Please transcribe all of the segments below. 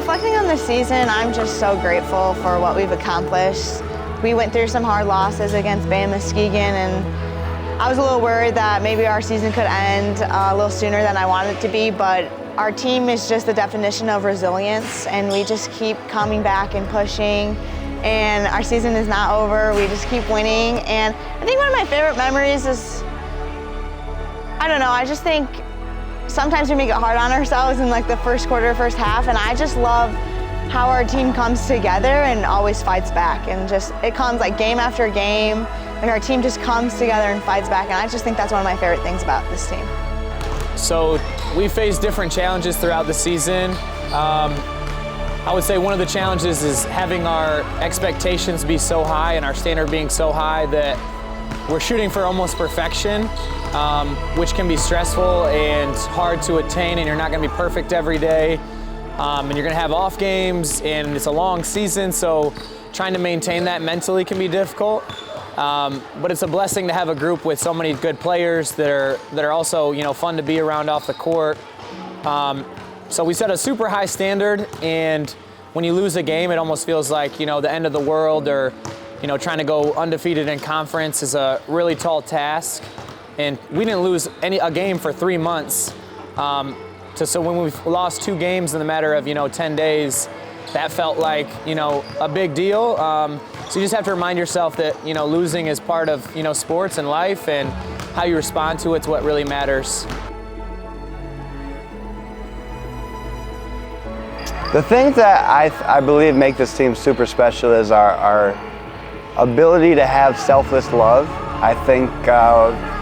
Reflecting on the season, I'm just so grateful for what we've accomplished. We went through some hard losses against Bay and Muskegon, and I was a little worried that maybe our season could end a little sooner than I wanted it to be, but our team is just the definition of resilience, and we just keep coming back and pushing, and our season is not over. We just keep winning, and I think one of my favorite memories is, I don't know, I just think sometimes we make it hard on ourselves in like the first quarter, first half, and I just love how our team comes together and always fights back, and just it comes like game after game, and our team just comes together and fights back, and I just think that's one of my favorite things about this team. So we faced different challenges throughout the season. I would say one of the challenges is having our expectations be so high and our standard being so high that we're shooting for almost perfection, which can be stressful and hard to attain, and you're not going to be perfect every day. And you're going to have off games, and it's a long season, so trying to maintain that mentally can be difficult. But it's a blessing to have a group with so many good players that are also, you know, fun to be around off the court. So we set a super high standard, and when you lose a game, it almost feels like, you know, the end of the world, or, you know, trying to go undefeated in conference is a really tall task. And we didn't lose a game for 3 months. So when we've lost 2 games in the matter of, you know, 10 days, that felt like, you know, a big deal. So you just have to remind yourself that, you know, losing is part of, you know, sports and life, and how you respond to it's what really matters. The things that I believe make this team super special is our ability to have selfless love. I think,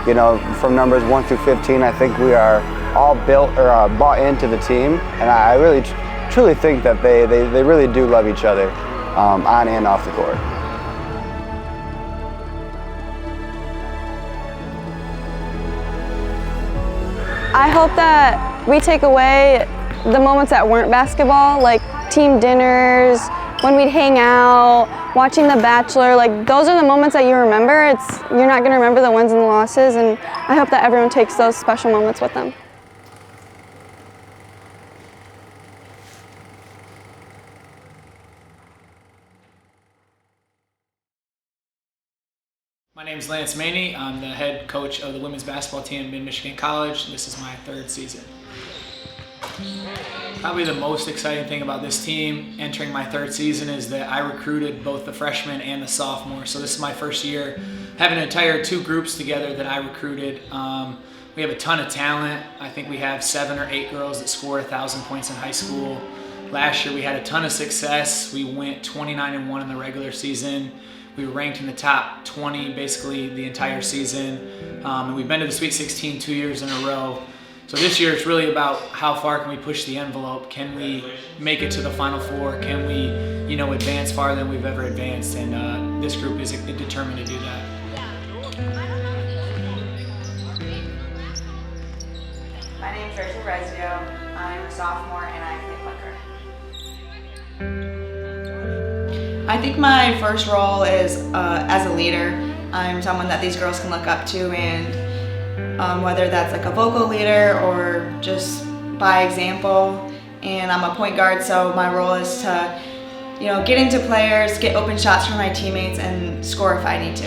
you know, from numbers 1 through 15, I think we are all built or bought into the team, and I really truly think that they really do love each other on and off the court. I hope that we take away the moments that weren't basketball, like team dinners, when we'd hang out, watching The Bachelor. Like, those are the moments that you remember. You're not going to remember the wins and the losses, and I hope that everyone takes those special moments with them. My name is Lance Maney. I'm the head coach of the women's basketball team at Mid-Michigan College. This is my 3rd season. Probably the most exciting thing about this team entering my 3rd season is that I recruited both the freshmen and the sophomores. So this is my first year having an entire 2 groups together that I recruited. We have a ton of talent. I think we have 7 or 8 girls that scored 1,000 points in high school. Last year we had a ton of success. We went 29-1 in the regular season. We were ranked in the top 20 basically the entire season. And we've been to the Sweet 16 2 years in a row. So this year it's really about how far can we push the envelope? Can we make it to the Final Four? Can we, you know, advance farther than we've ever advanced? And this group is determined to do that. My name is Rachel Rezio. I'm a sophomore, and I play punter. I think my first role is as a leader. I'm someone that these girls can look up to, and whether that's like a vocal leader or just by example. And I'm a point guard, so my role is to, you know, get into players, get open shots for my teammates, and score if I need to.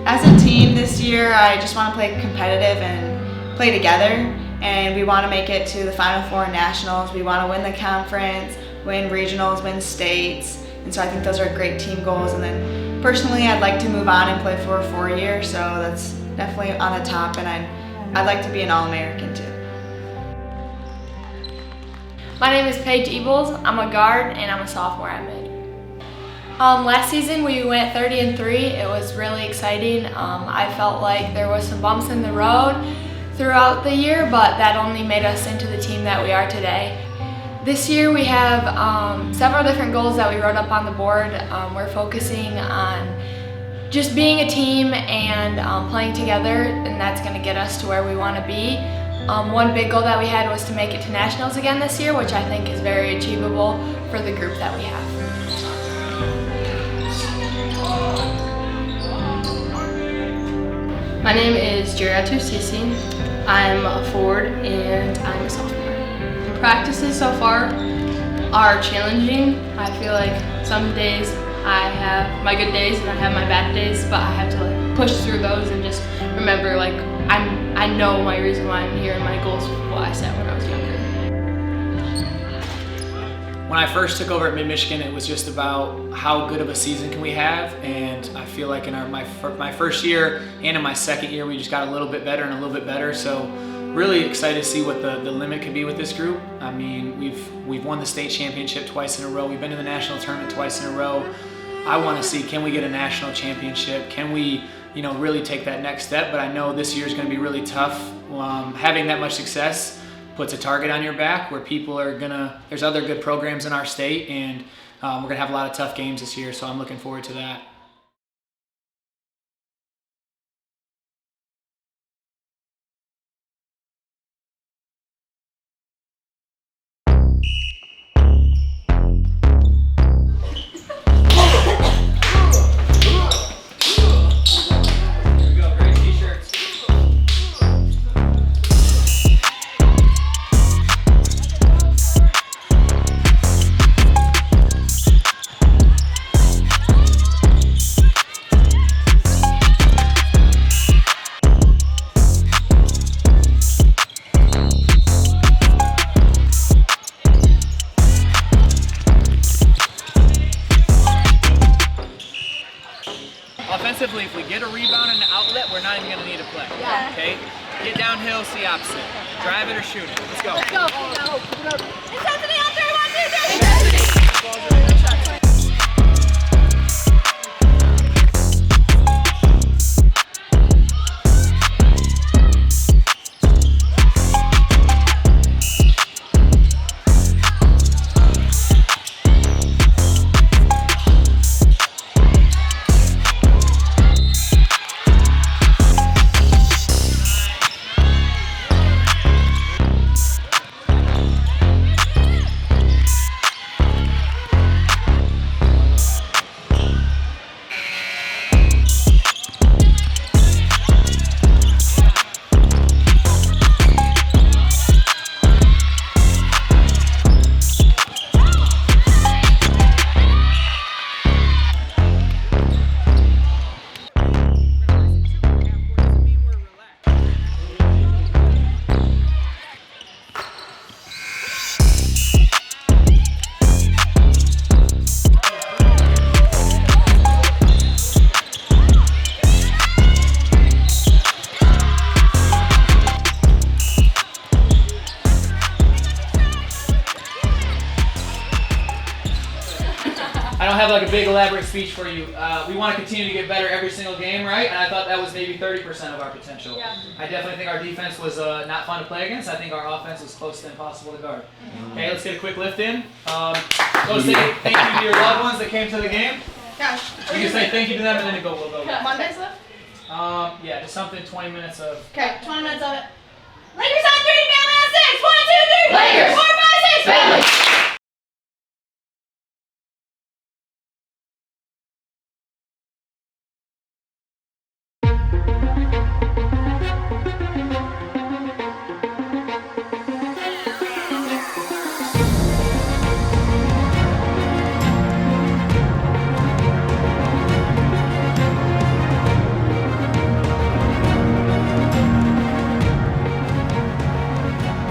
As a team this year, I just want to play competitive and play together, and we want to make it to the Final Four nationals. We want to win the conference, win regionals, win states, and so I think those are great team goals. And then personally, I'd like to move on and play for a 4-year, so that's definitely on the top, and I'd like to be an All-American too. My name is Paige Ebles. I'm a guard, and I'm a sophomore at Mid. Last season we went 30-3. It was really exciting. I felt like there was some bumps in the road throughout the year, but that only made us into the team that we are today. This year we have several different goals that we wrote up on the board. We're focusing on just being a team and playing together, and that's going to get us to where we want to be. One big goal that we had was to make it to nationals again this year, which I think is very achievable for the group that we have. My name is Jeriatu Sisi. I'm a forward and I'm a sophomore. In practices so far, are challenging. I feel like some days I have my good days and I have my bad days, but I have to like push through those and just remember like I know my reason why I'm here and my goals what I set when I was younger. When I first took over at Mid-Michigan, it was just about how good of a season can we have, and I feel like in my first year and in my second year, we just got a little bit better and a little bit better. So really excited to see what the limit could be with this group. I mean, we've won the state championship twice in a row. We've been to the national tournament twice in a row. I want to see, can we get a national championship? Can we, really take that next step? But I know this year is going to be really tough. Having that much success puts a target on your back where people are there's other good programs in our state, and we're gonna have a lot of tough games this year, so I'm looking forward to that. Offensively, if we get a rebound and an outlet, we're not even going to need a play. Yeah. Okay? Get downhill, it's the opposite. Drive it or shoot it. Let's go. Let's go. Intensity on 3, 1, 2, 3. I don't have like a big elaborate speech for you. We want to continue to get better every single game, right? And I thought that was maybe 30% of our potential. Yeah. I definitely think our defense was not fun to play against. I think our offense was close to impossible to guard. Okay, let's get a quick lift in. Go say thank you to your loved ones that came to the game. Gosh. You can say thank you to them and then we'll go. Monday's lift? Yeah, just something 20 minutes of. Okay, 20 minutes of it. Lakers on 3, family on 6. 1, 2, 3. Lakers. 4, 5, 6. Family.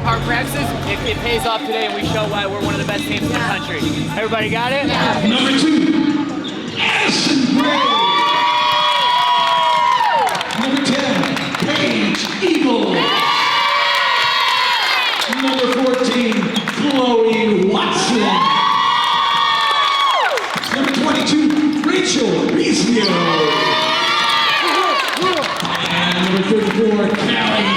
Hard practices, it pays off today, and we show why we're one of the best teams in the country. Everybody got it? Yeah. Number 2, Addison Gray. Number 10, Paige Eagle. Number 14, Chloe Watson. Number 22, Rachel Rizio. And number 34, Callie.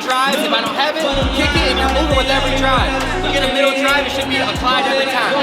Drives, if I don't have it, kick it, and you're moving with every drive. You get a middle drive, it should be applied every time.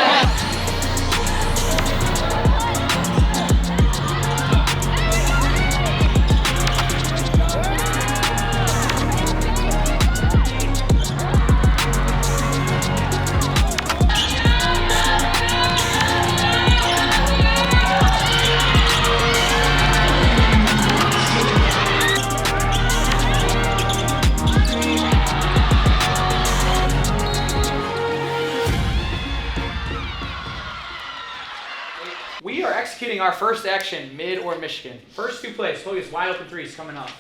shooting our first action, mid or Michigan. First 2 plays, Chloe is wide open threes coming up.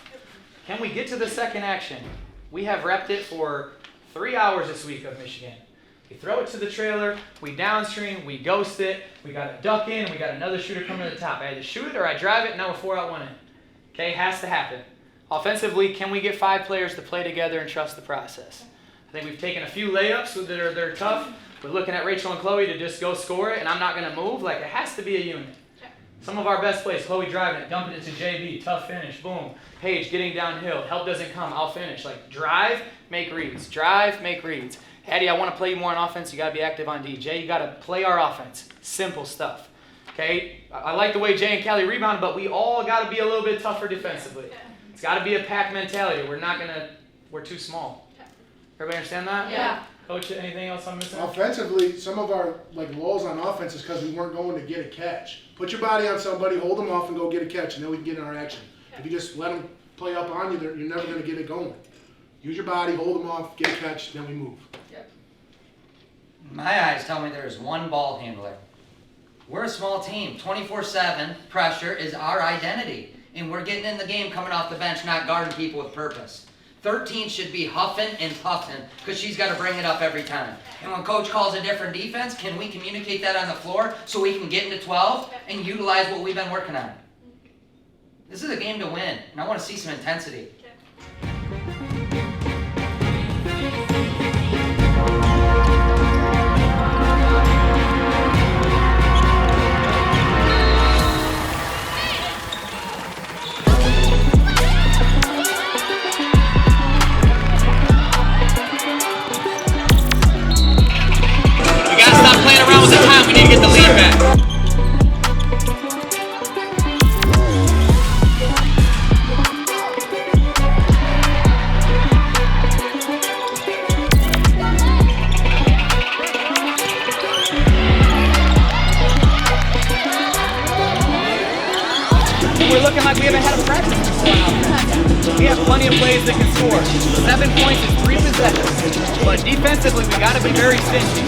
Can we get to the second action? We have repped it for 3 hours this week of Michigan. We throw it to the trailer, we downstream, we ghost it, we got a duck in, and we got another shooter coming to the top. I either shoot it or I drive it, and now we're 4 out, 1 in. Okay, has to happen. Offensively, can we get 5 players to play together and trust the process? I think we've taken a few layups that are tough. We're looking at Rachel and Chloe to just go score it, and I'm not going to move. Like, it has to be a unit. Some of our best plays, Chloe driving it, dumping it to JV, tough finish, boom. Paige getting downhill, help doesn't come, I'll finish. Like, drive, make reads. Drive, make reads. Hattie, I want to play you more on offense. You got to be active on D. Jay, you got to play our offense. Simple stuff. Okay? I like the way Jay and Callie rebound, but we all got to be a little bit tougher defensively. It's got to be a pack mentality. We're too small. Everybody understand that? Yeah. Coach, anything else I'm missing? Offensively, some of our lows on offense is because we weren't going to get a catch. Put your body on somebody, hold them off, and go get a catch, and then we can get in our action. If you just let them play up on you, you're never going to get it going. Use your body, hold them off, get a catch, then we move. My eyes tell me there's one ball handler. We're a small team. 24/7 pressure is our identity. And we're getting in the game coming off the bench, not guarding people with purpose. 13 should be huffing and puffing because she's got to bring it up every time. And when coach calls a different defense, can we communicate that on the floor so we can get into 12 and utilize what we've been working on? This is a game to win, and I want to see some intensity. We need to get the lead back. We're looking like we haven't had a practice before. We have plenty of plays that can score. 7 points in 3 possessions. But defensively, we got to be very stingy.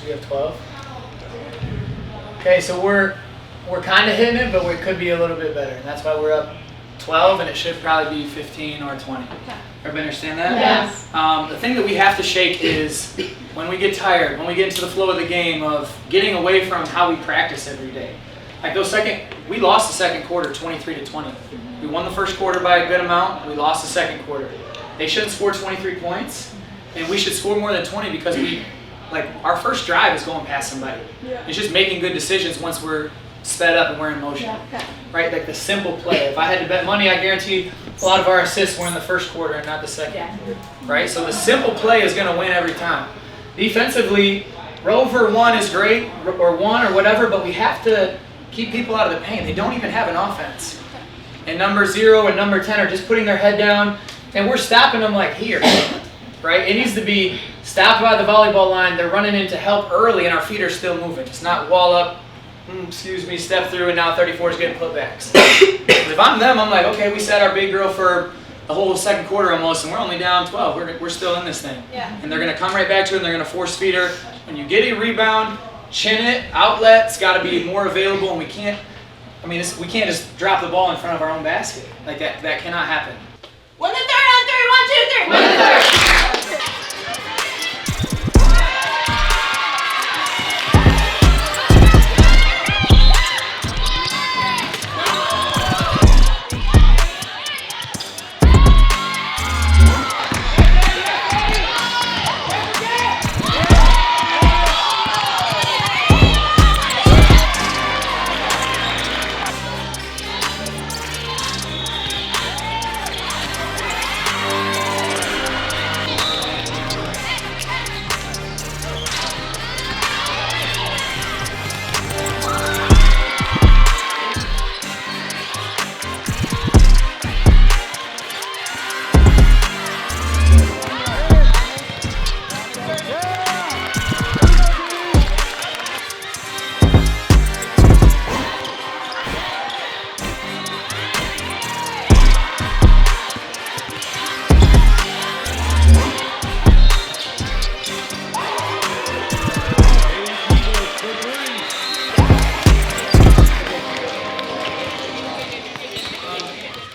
We have 12. Okay, so we're kind of hitting it, but we could be a little bit better. And that's why we're up 12, and it should probably be 15 or 20. Okay. Everybody understand that? Yes. The thing that we have to shake is when we get tired, when we get into the flow of the game of getting away from how we practice every day. Like we lost the second quarter 23-20. We won the first quarter by a good amount. We lost the second quarter. they shouldn't score 23 points, and we should score more than 20 because our first drive is going past somebody. It's just making good decisions once we're sped up and we're in motion, right? Like the simple play. If I had to bet money, I guarantee a lot of our assists were in the first quarter and not the second, right? So the simple play is going to win every time. Defensively, Rover 1 is great, or 1 or whatever, but we have to keep people out of the paint. They don't even have an offense. And number 0 and number 10 are just putting their head down, and we're stopping them like here, right? It needs to be stopped by the volleyball line. They're running in to help early, and our feet are still moving. It's not wall up, step through, and now 34 is getting putbacks. If I'm them, I'm like, okay, we sat our big girl for the whole second quarter almost, and we're only down 12. We're still in this thing. And they're going to come right back to it, and they're going to force feed her. When you get a rebound, chin it, outlet, it's got to be more available, and we can't just drop the ball in front of our own basket. Like that cannot happen. Win the third on 3, 1, 2, 3. Win the third.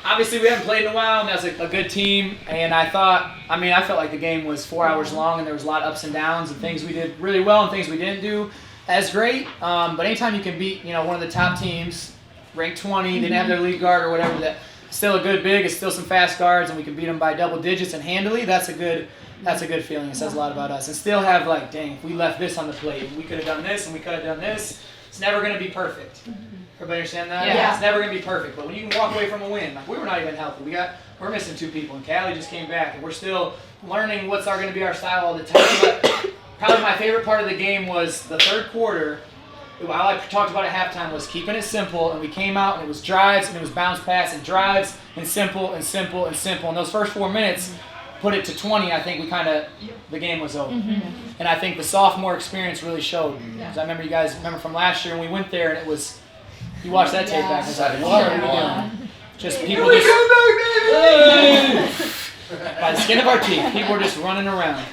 Obviously, we haven't played in a while, and that's a good team. And I felt like the game was 4 hours long, and there was a lot of ups and downs, and things we did really well, and things we didn't do as great. But anytime you can beat, one of the top teams, ranked 20, didn't have their lead guard or whatever, that still a good big, it's still some fast guards, and we can beat them by double digits and handily. That's a good feeling. It says a lot about us. And still have dang, if we left this on the plate, we could have done this, and we could have done this. It's never going to be perfect. Everybody understand that? Yeah. It's never going to be perfect, but when you can walk away from a win, we were not even healthy. We're missing 2 people, and Callie just came back, and we're still learning what's going to be our style all the time. But probably my favorite part of the game was the third quarter. All I talked about at halftime was keeping it simple, and we came out, and it was drives, and it was bounce pass, and drives, and simple, and simple, and simple. And those first 4 minutes, put it to 20, I think the game was over. And I think the sophomore experience really showed. Because I remember you guys from last year, and we went there, and it was, you watched that tape back, and it's like, what are we doing? Just people just, by the skin of our teeth, people were just running around.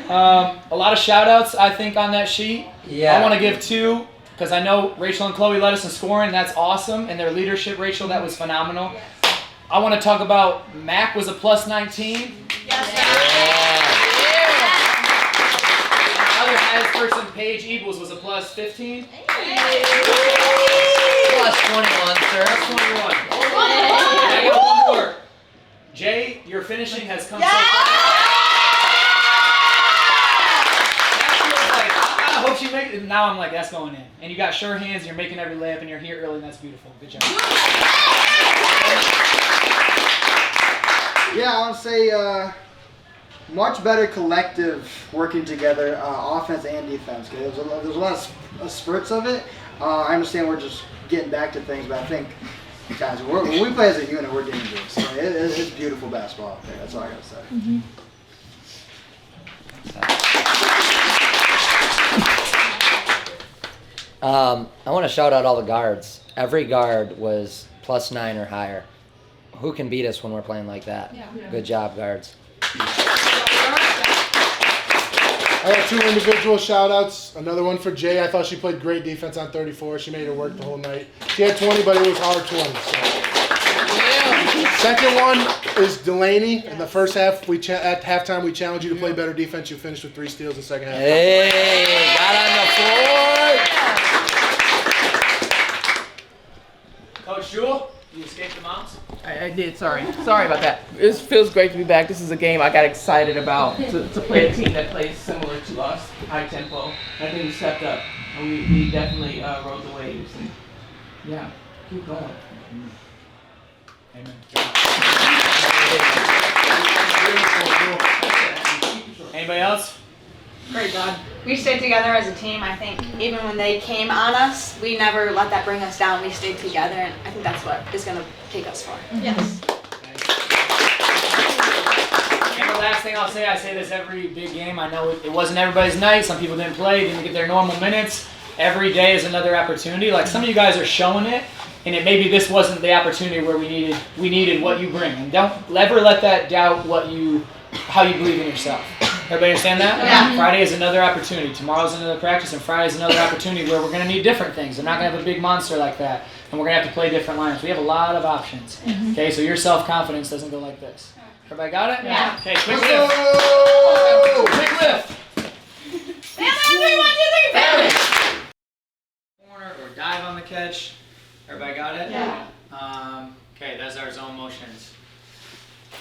A lot of shout outs, I think, on that sheet. I want to give 2, because I know Rachel and Chloe led us in scoring. That's awesome. And their leadership, Rachel, that was phenomenal. I want to talk about Mac was a plus 19. Our other highest person, Paige Eagles, was a plus 15. Plus 21, sir. Plus 21. I got 1 more. Jay, your finishing has come so far. I hope she makes it. Now I'm like, that's going in. And you got sure hands, and you're making every layup, and you're here early, and that's beautiful. Good job. Yeah, I would say much better collective working together, offense and defense. There's a lot of spurts of it. I understand we're just getting back to things, but I think, guys, when we play as a unit, we're dangerous. So it's beautiful basketball out there. That's all I got to say. I want to shout out all the guards. Every guard was plus 9 or higher. Who can beat us when we're playing like that? Good job, guards. I got 2 individual shout-outs. Another one for Jay. I thought she played great defense on 34. She made her work the whole night. She had 20, but it was our 20. So. Second one is Delaney. In the first half, at halftime, we challenged you to play better defense. You finished with 3 steals in the second half. Hey, got on the floor. Coach Jewel? You escaped the moms? I did, sorry about that. It feels great to be back. This is a game I got excited about, to play a team that plays similar to us, high tempo. I think we stepped up, and we definitely rode the waves. And yeah, keep going. Amen. Anybody else? Great job. We stayed together as a team. I think even when they came on us, we never let that bring us down. We stayed together, and I think that's what is going to take us far. Yes. And the last thing I'll say, I say this every big game. I know it wasn't everybody's night. Some people didn't play, didn't get their normal minutes. Every day is another opportunity. Like some of you guys are showing it, and maybe this wasn't the opportunity where we needed what you bring. And don't ever let that doubt how you believe in yourself. Everybody understand that? Yeah. Friday is another opportunity. Tomorrow's another practice, and Friday's another opportunity where we're going to need different things. They're not going to have a big monster like that, and we're going to have to play different lineups. We have a lot of options. Okay, so your self-confidence doesn't go like this. Everybody got it? Yeah. Okay, quick lift. Quick lift. Corner or dive on the catch. Everybody got it? Yeah. Okay, that's our zone motions.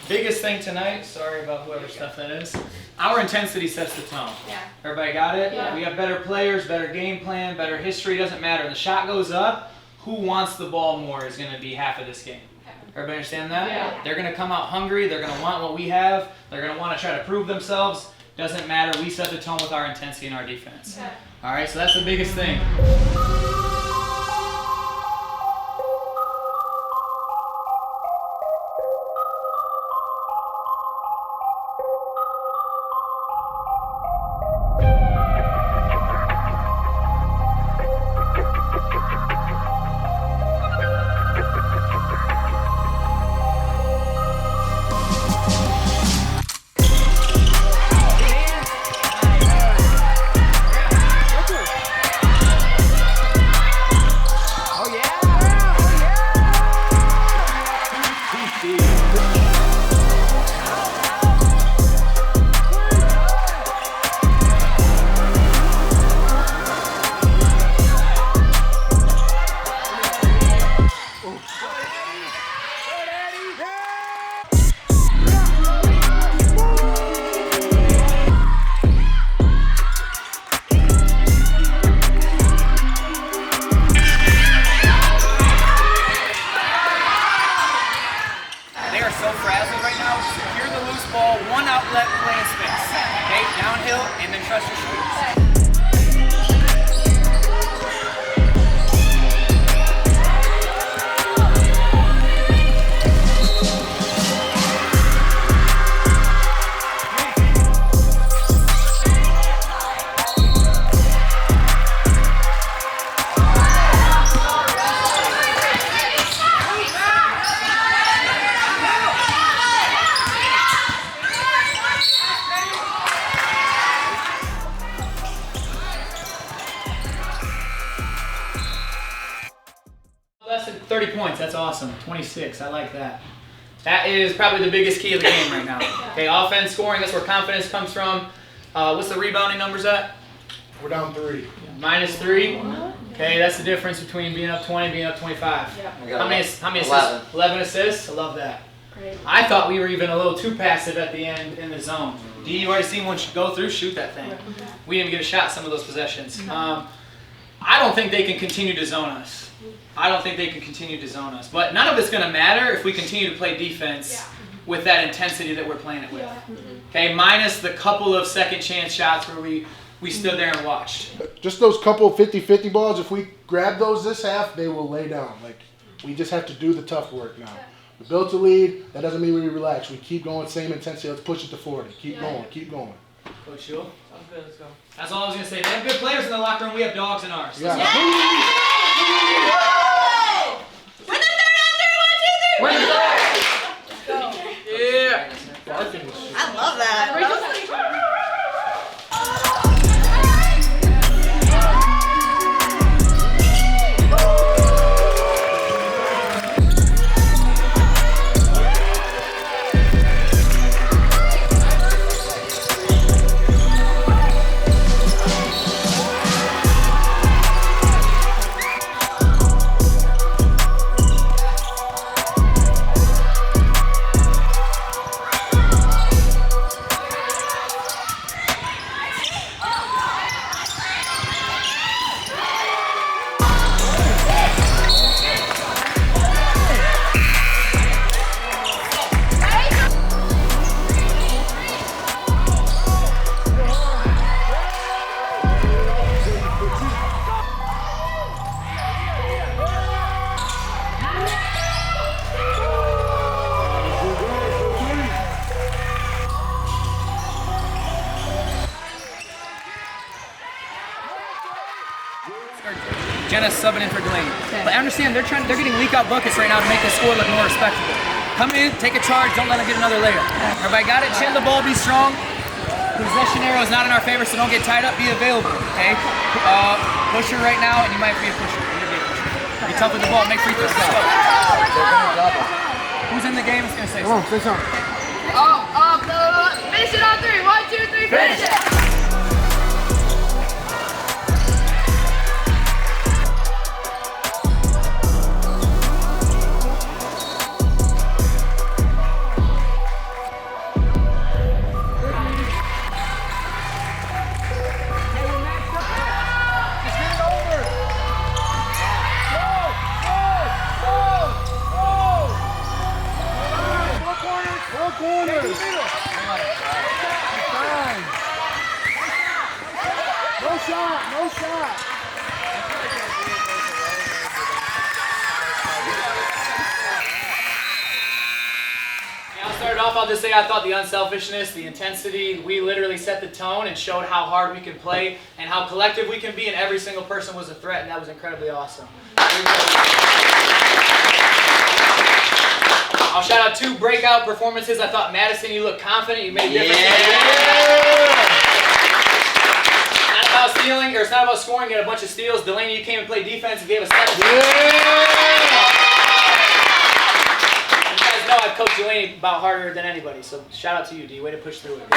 Biggest thing tonight, sorry about whoever stuff that is, our intensity sets the tone. Yeah. Everybody got it? Yeah. We have better players, better game plan, better history, doesn't matter. The shot goes up, who wants the ball more is going to be half of this game. Everybody understand that? Yeah. They're going to come out hungry, they're going to want what we have, they're going to want to try to prove themselves. Doesn't matter, we set the tone with our intensity and our defense. Yeah. Alright, so that's the biggest thing. Less than 30 points, that's awesome. 26, I like that. That is probably the biggest key of the game right now. Okay, offense, scoring, that's where confidence comes from. What's the rebounding numbers at? We're down 3. -3. Okay, that's the difference between being up 20 and being up 25. Yeah. How many assists? 11. 11 assists? I love that. Great. I thought we were even a little too passive at the end in the zone. D, you already seen one go through, shoot that thing. We didn't even get a shot some of those possessions. I don't think they can continue to zone us. But none of it's going to matter if we continue to play defense with that intensity that we're playing it with. Okay, minus the couple of second chance shots where we stood there and watched. Just those couple 50-50 balls, if we grab those this half, they will lay down. Like, we just have to do the tough work now. We built a lead. That doesn't mean we relax. We keep going, same intensity. Let's push it to 40. Keep going. Coach Shule? Sounds good, let's go. That's all I was going to say. They have good players in the locker room. We have dogs in ours. Yeah. Win the third on 3, 1, 2, 3. Win the third. Yeah. I love that. Jenna's subbing in for Delaney. But I understand they're getting leak out buckets right now to make the score look more respectable. Come in, take a charge, don't let them get another layup. Everybody got it? Chin the ball, be strong. Possession arrow is not in our favor, so don't get tied up, be available, okay? Pusher right now, and you might be a pusher. Be tough with the ball, make free throws. Who's in the game is gonna say something? Say something. Finish it on 3. 1, 2, 3, finish it! No shot. I'll start off, I'll just say I thought the unselfishness, the intensity, we literally set the tone and showed how hard we can play and how collective we can be, and every single person was a threat, and that was incredibly awesome. I'll shout out 2 breakout performances. I thought Madison, you looked confident, you made a difference. It's not about stealing, or it's not about scoring, you had a bunch of steals. Delaney, you came and played defense and gave us 7. No, I've coached Delaney about harder than anybody, so shout out to you, D. Way to push through it.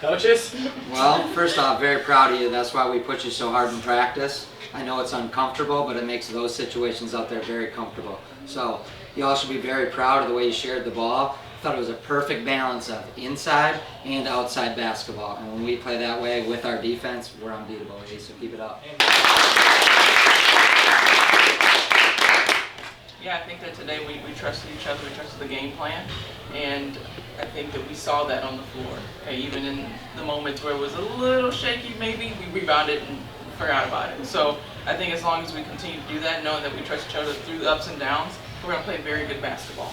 Coaches? Well, first off, very proud of you. That's why we push you so hard in practice. I know it's uncomfortable, but it makes those situations out there very comfortable. So you all should be very proud of the way you shared the ball. I thought it was a perfect balance of inside and outside basketball. And when we play that way with our defense, we're unbeatable, so keep it up. Yeah, I think that today we trusted each other, we trusted the game plan, and I think that we saw that on the floor. Okay, even in the moments where it was a little shaky, maybe, we rebounded and forgot about it. So I think as long as we continue to do that, knowing that we trust each other through the ups and downs, we're going to play very good basketball.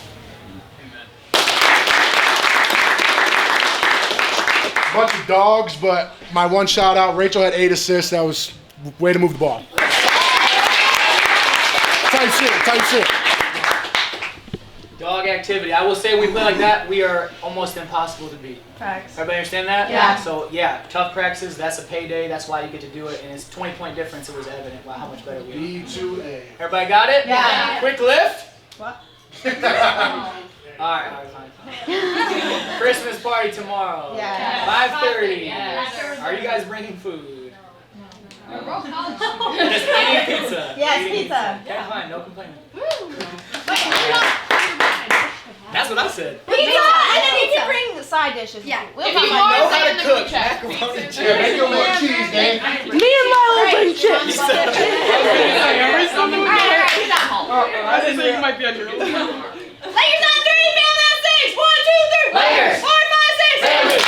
Bunch of dogs, but my one shout out, Rachel had 8 assists. That was way to move the ball. Type shit. Dog activity. I will say when we play like that, we are almost impossible to beat. Facts. Everybody understand that? Yeah. So yeah, tough practices, that's a payday, that's why you get to do it, and it's 20-point difference, it was evident how much better we are. B2A. Everybody got it? Yeah. Quick lift? What? Alright. Christmas party tomorrow. Yeah. 5:30. Yeah. Are you guys bringing food? We're both college Just eating pizza. Yes, Eating pizza. Okay, fine, no complaining. That's what I said. Pizza! And then you can bring the side dishes. Yeah. If you know how to cook macaroni and cheese. Make your little cheese, man. Me and Milo bring chips. Alright, get that home. I didn't think you might be on your Lakers on 3, Bill on 6. 1, 2, 3. Lakers. 4, 5, 6.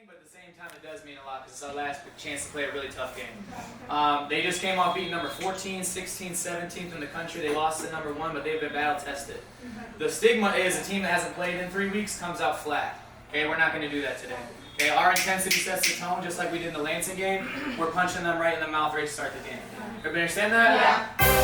But at the same time, it does mean a lot because it's our last chance to play a really tough game. They just came off beating number 14, 16, 17th in the country. They lost to number 1, but they've been battle tested. The stigma is a team that hasn't played in 3 weeks comes out flat. Okay, we're not going to do that today. Okay, our intensity sets the tone just like we did in the Lansing game. We're punching them right in the mouth ready to start the game. Everybody understand that? Yeah.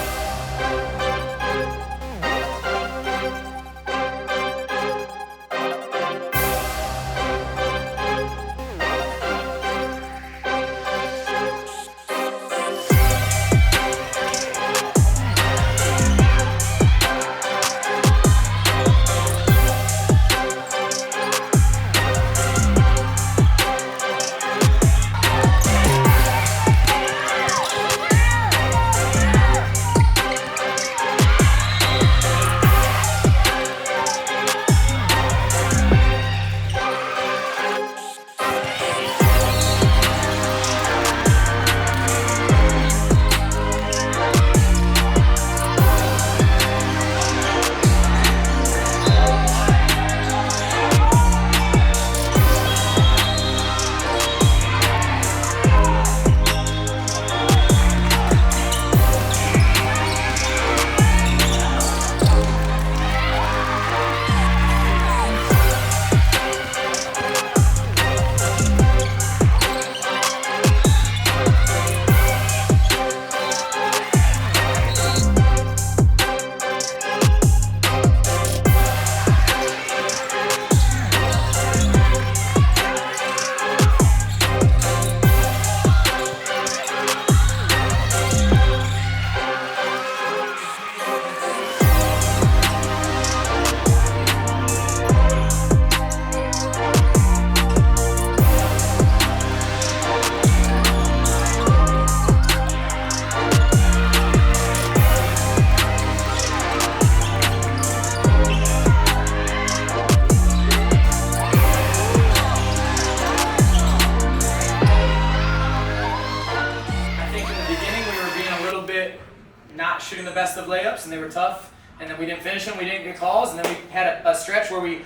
best of layups, and they were tough. And then we didn't finish them, we didn't get calls, and then we had a stretch where we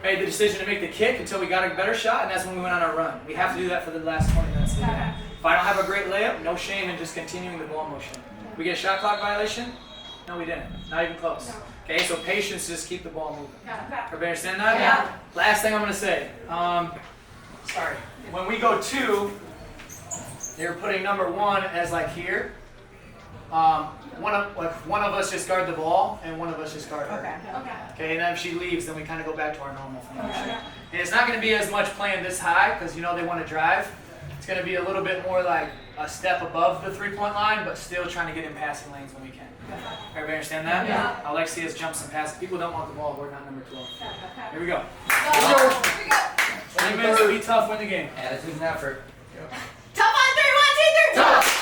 made the decision to make the kick until we got a better shot, and that's when we went on our run. We have to do that for the last 20 minutes of the game. If I don't have a great layup, no shame in just continuing the ball motion. We get a shot clock violation? No, we didn't. Not even close. Okay, so patience, just keep the ball moving. Everybody understand that? Yeah. Last thing I'm going to say. Sorry. When we go 2, they're putting number 1 as like here. One of us just guard the ball, and one of us just guard her. Okay, and then if she leaves, then we kind of go back to our normal formation. And it's not going to be as much playing this high, because you know they want to drive. It's going to be a little bit more like a step above the 3-point line, but still trying to get in passing lanes when we can. Everybody understand that? Yeah. I like to see us jump some passes. People don't want the ball. We're not number 12. Here we go. 20 minutes to be tough, win the game. Attitude and effort. Tough on 3, 1, 2, 3. Tough.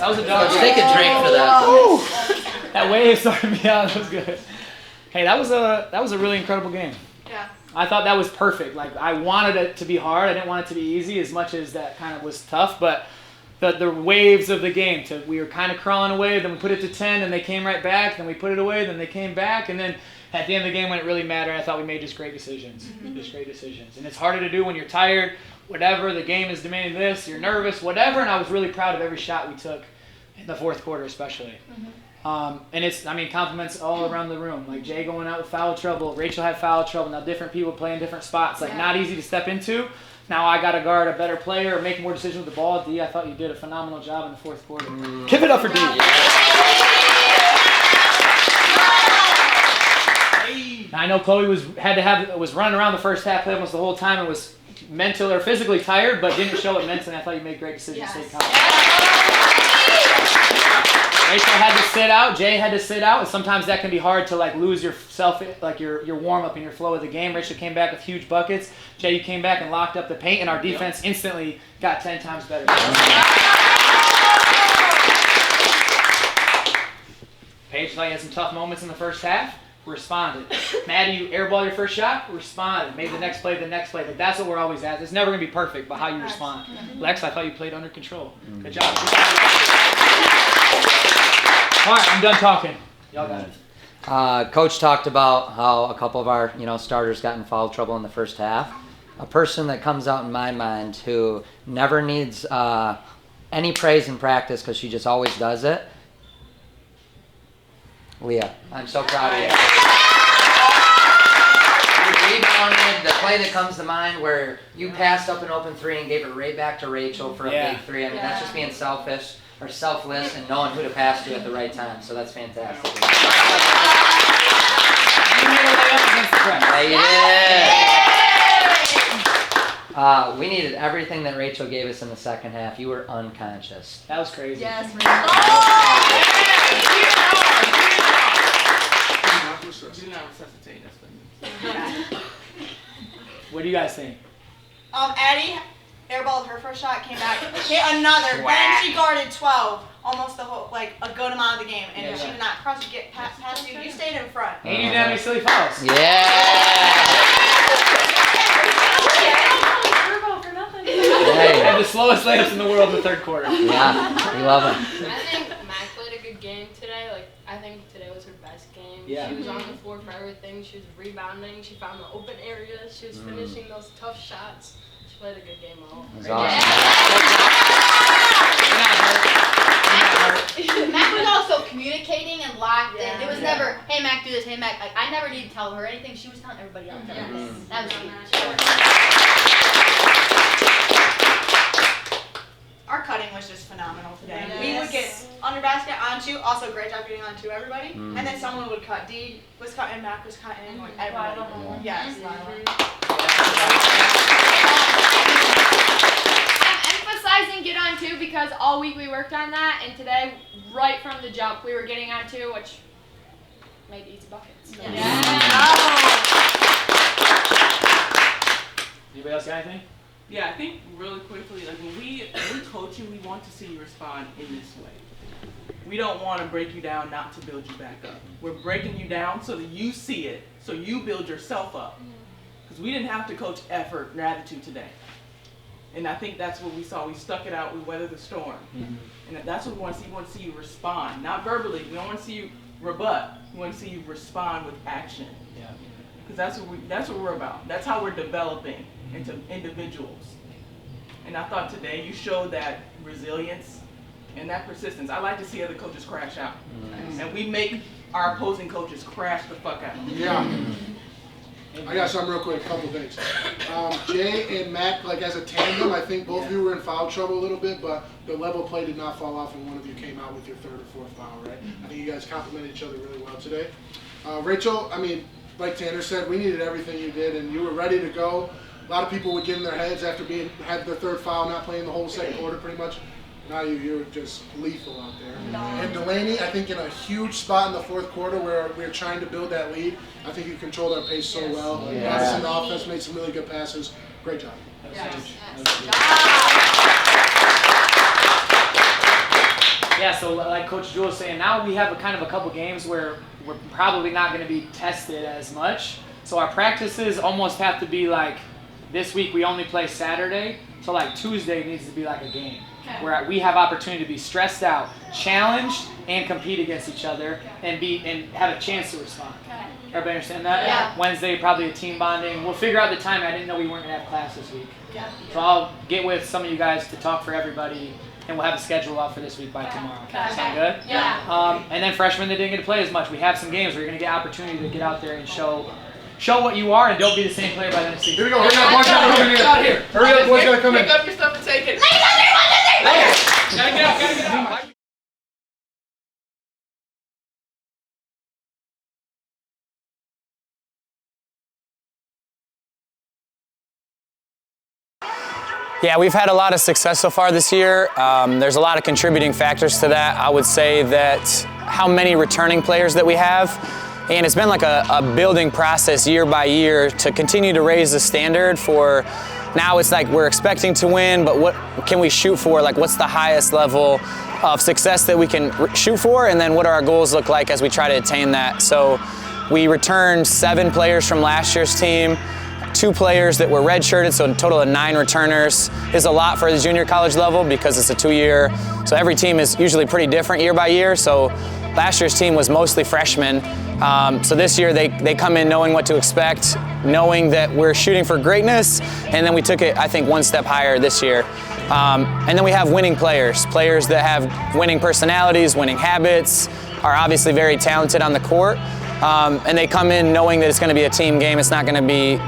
That was a dog. Take a drink for that. That wave started me out. That was good. Hey, that was a really incredible game. Yeah. I thought that was perfect. Like, I wanted it to be hard. I didn't want it to be easy as much as that kind of was tough. But the waves of the game, we were kind of crawling away. Then we put it to 10, and they came right back. Then we put it away. Then they came back. And then at the end of the game, when it really mattered, I thought we made just great decisions. Just great decisions. And it's harder to do when you're tired. Whatever, the game is demanding this. You're nervous. Whatever. And I was really proud of every shot we took in the fourth quarter, especially. And it's, I mean, compliments all around the room. Like Jay going out with foul trouble, Rachel had foul trouble. Now different people playing different spots. Like not easy to step into. Now I got to guard a better player or make more decisions with the ball. D, I thought you did a phenomenal job in the fourth quarter. Give it up for D. I know Chloe was running around the first half, playing almost the whole time, and was mentally or physically tired, but didn't show it mentally. I thought you made great decisions. Stay Rachel had to sit out, Jay had to sit out, and sometimes that can be hard to like lose yourself, like your warm up and your flow of the game. Rachel came back with huge buckets. Jay, you came back and locked up the paint, and our defense instantly got 10 times better. Paige thought you had some tough moments in the first half. Responded. Maddie, you airball your first shot, responded. Made the next play, Like, that's what we're always at. It's never going to be perfect, but how you respond. Lex, I thought you played under control. Good job. All right, I'm done talking. Y'all got it. Coach talked about how a couple of our starters got in foul trouble in the first half. A person that comes out in my mind who never needs any praise in practice because she just always does it. Leah, I'm so proud of you. You rebounded, the play that comes to mind where you passed up an open three and gave it right back to Rachel for a big three. I mean, that's just being selfish or selfless and knowing who to pass to at the right time. So that's fantastic. You made a layup against the press. Yeah, you did. We needed everything that Rachel gave us in the second half. You were unconscious. That was crazy. Yes, Do not resuscitate us. What do you guys think? Addie airballed her first shot, came back, hit another. Then she guarded 12, almost the whole, like a good amount of the game, and she did not cross you, get past you. You stayed in front. And you didn't have any silly fouls. Yeah. They had the slowest layups in the world in the third quarter. Yeah, we love them. I think Mac played a good game today. Like, I think today was her best game. Yeah. She was on the floor for everything. She was rebounding. She found the open areas. She was finishing those tough shots. She played a good game all. It was awesome. Mac was also communicating and locked in. It was never, hey Mac, do this, hey Mac. Like, I never needed to tell her anything. She was telling everybody else everything. That was huge. Our cutting was just phenomenal today. We would get under basket, on shoot, also great job getting on to everybody. And then someone would cut. D was cutting, Mac was cutting, like everybody. Yes, I'm emphasizing get on two because all week we worked on that, and today, right from the jump, we were getting on two, which made easy buckets. Anybody else got anything? Yeah, I think really quickly, like when we coach you, we want to see you respond in this way. We don't want to break you down not to build you back up. We're breaking you down so that you see it, so you build yourself up. Because we didn't have to coach effort and attitude today. And I think that's what we saw. We stuck it out, we weathered the storm. And that's what we want to see. We want to see you respond, not verbally. We don't want to see you rebut. We want to see you respond with action. Yeah. Because that's what we're about. That's how we're developing into individuals. And I thought today you showed that resilience and that persistence. I like to see other coaches crash out. And we make our opposing coaches crash the fuck out. Yeah. I got something real quick, a couple things. Jay and Mac, like as a tandem, I think both of you were in foul trouble a little bit, but the level play did not fall off and one of you came out with your third or fourth foul, right? I think you guys complimented each other really well today. Rachel, I mean, like Tanner said, we needed everything you did and you were ready to go. A lot of people would get in their heads after had their third foul, not playing the whole second quarter pretty much. Now you were just lethal out there. And Delaney, I think in a huge spot in the fourth quarter where we were trying to build that lead, I think you controlled our pace so well. Obviously the offense made some really good passes. Great job. Yeah, so like Coach Jewell was saying, now we have a kind of a couple games where we're probably not going to be tested as much. So our practices almost have to be like, this week we only play Saturday, so like Tuesday needs to be like a game. Where we have opportunity to be stressed out, challenged, and compete against each other, and have a chance to respond. Everybody understand that? Yeah. Wednesday, probably a team bonding. We'll figure out the time. I didn't know we weren't going to have class this week. So I'll get with some of you guys to talk for everybody, and we'll have a schedule out for this week by tomorrow. Sound good? Yeah. And then freshmen that didn't get to play as much, we have some games where you're going to get opportunity to get out there and show what you are, and don't be the same player by the end of the season. Here we go. Hurry up, boys, gotta come in here. Hurry up, boys, gotta come in. Pick up your stuff and take it. Gotta get out. Yeah, we've had a lot of success so far this year. There's a lot of contributing factors to that. I would say that how many returning players that we have, and it's been like a building process year by year to continue to raise the standard for, now it's like we're expecting to win, but what can we shoot for? Like what's the highest level of success that we can shoot for, and then what do our goals look like as we try to attain that? So we returned 7 players from last year's team, 2 players that were redshirted, so a total of 9 returners is a lot for the junior college level because it's a 2-year. So every team is usually pretty different year by year. So last year's team was mostly freshmen. So this year they come in knowing what to expect, knowing that we're shooting for greatness, and then we took it, I think, one step higher this year. And then we have winning players that have winning personalities, winning habits, are obviously very talented on the court. And they come in knowing that it's going to be a team game. It's not going to be,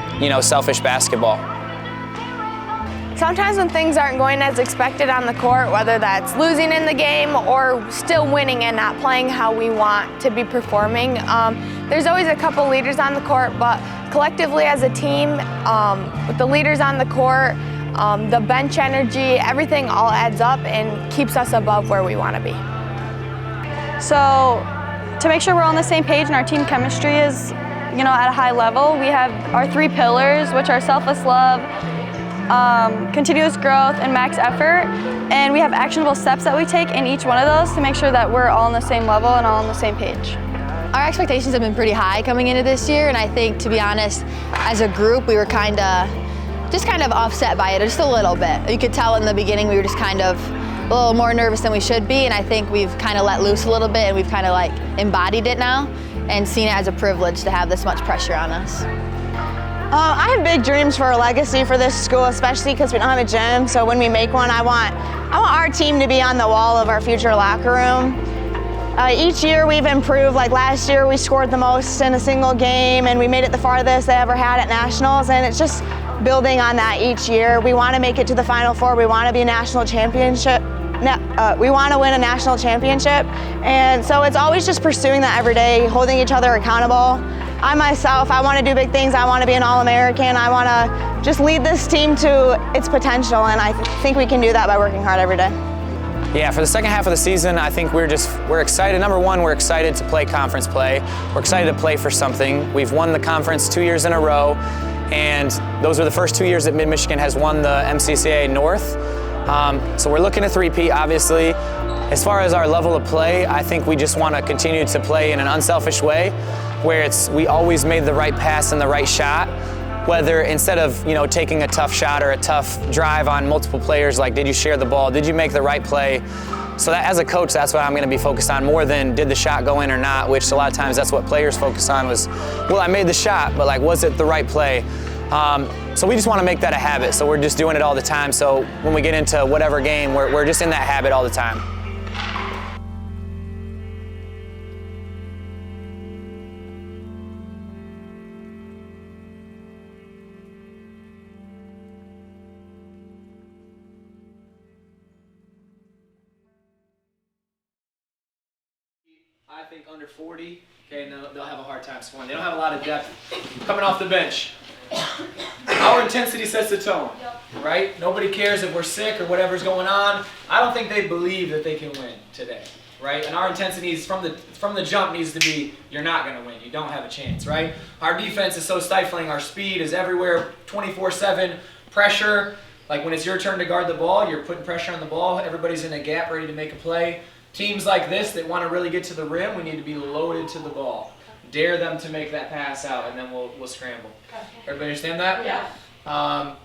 selfish basketball. Sometimes when things aren't going as expected on the court, whether that's losing in the game or still winning and not playing how we want to be performing, there's always a couple leaders on the court, but collectively as a team, with the leaders on the court, the bench energy, everything all adds up and keeps us above where we want to be. So to make sure we're all on the same page and our team chemistry is, at a high level, we have our 3 pillars, which are selfless love, continuous growth, and max effort. And we have actionable steps that we take in each one of those to make sure that we're all on the same level and all on the same page. Our expectations have been pretty high coming into this year, and I think, to be honest, as a group, we were kind of offset by it just a little bit. You could tell in the beginning we were just kind of a little more nervous than we should be, and I think we've kind of let loose a little bit, and we've kind of embodied it now and seen it as a privilege to have this much pressure on us. I have big dreams for a legacy for this school, especially because we don't have a gym. So when we make one, I want our team to be on the wall of our future locker room. Each year we've improved. Like last year we scored the most in a single game and we made it the farthest they ever had at nationals, and it's just building on that each year. We want to make it to the Final Four. We want to be a national championship. We want to win a national championship, and so it's always just pursuing that every day, holding each other accountable. I myself, I want to do big things. I want to be an All-American. I want to just lead this team to its potential, and I think we can do that by working hard every day. Yeah, for the second half of the season, I think we're excited. Number one, we're excited to play conference play. We're excited to play for something. We've won the conference 2 years in a row, and those are the first 2 years that Mid-Michigan has won the MCCAA North. So we're looking to three-peat, obviously. As far as our level of play, I think we just want to continue to play in an unselfish way, where we always made the right pass and the right shot. Whether instead of taking a tough shot or a tough drive on multiple players, like did you share the ball, did you make the right play? So that as a coach, that's what I'm going to be focused on more than did the shot go in or not, which a lot of times that's what players focus on was, well, I made the shot, but was it the right play? So we just want to make that a habit. So we're just doing it all the time. So when we get into whatever game, we're just in that habit all the time. I think under 40, okay, and they'll have a hard time scoring. They don't have a lot of depth coming off the bench. Our intensity sets the tone, right? Nobody cares if we're sick or whatever's going on. I don't think they believe that they can win today, right? And our intensity is from the jump needs to be, you're not going to win. You don't have a chance, right? Our defense is so stifling. Our speed is everywhere, 24/7 pressure. Like when it's your turn to guard the ball, you're putting pressure on the ball. Everybody's in a gap ready to make a play. Teams like this that want to really get to the rim, we need to be loaded to the ball. Dare them to make that pass out, and then we'll scramble. Everybody understand that? Yeah.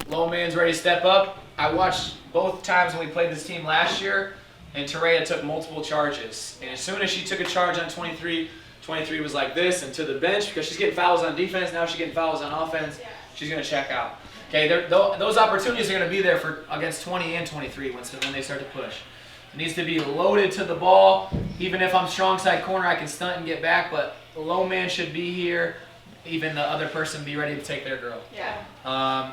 Low man's ready to step up. I watched both times when we played this team last year, and Terea took multiple charges. And as soon as she took a charge on 23, 23 was like this and to the bench because she's getting fouls on defense. Now she's getting fouls on offense. She's going to check out. Okay, those opportunities are going to be there for against 20 and 23 when they start to push. It needs to be loaded to the ball. Even if I'm strong side corner, I can stunt and get back, but the low man should be here. Even the other person be ready to take their girl. Yeah.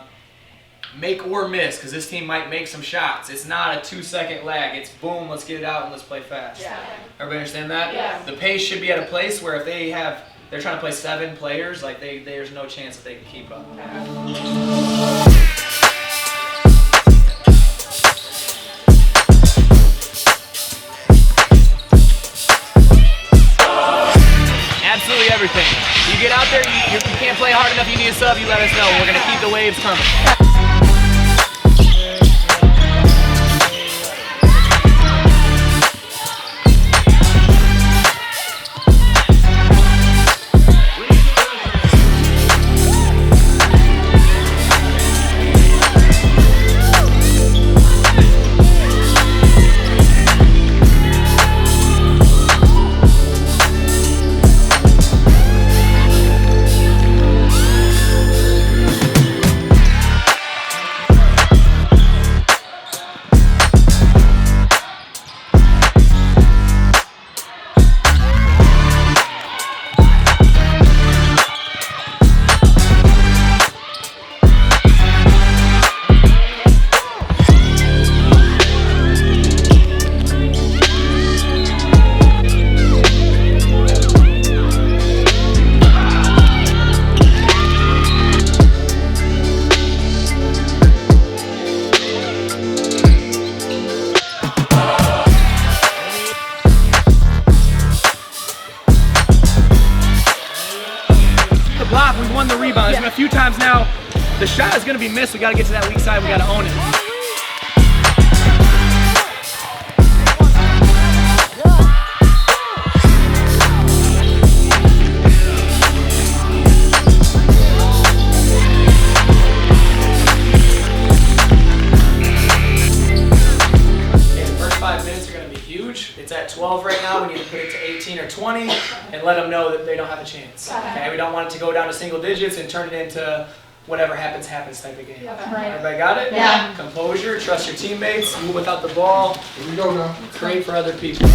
Make or miss, because this team might make some shots. It's not a 2-second lag. It's boom, let's get it out and let's play fast. Yeah. Everybody understand that? Yeah. The pace should be at a place where if they're trying to play 7 players, there's no chance that they can keep up. Absolutely everything. You get out there, you can't play hard enough, you need a sub, you let us know. We're going to keep the waves coming. times now, the shot is going to be missed. We got to get to that weak side. We got to own it. It's at 12 right now. We need to put it to 18 or 20 and let them know that they don't have a chance. Okay, we don't want it to go down to single digits and turn it into whatever happens type of game. Everybody got it? Yeah. Composure, trust your teammates, move without the ball. Here we go now. Create for other people.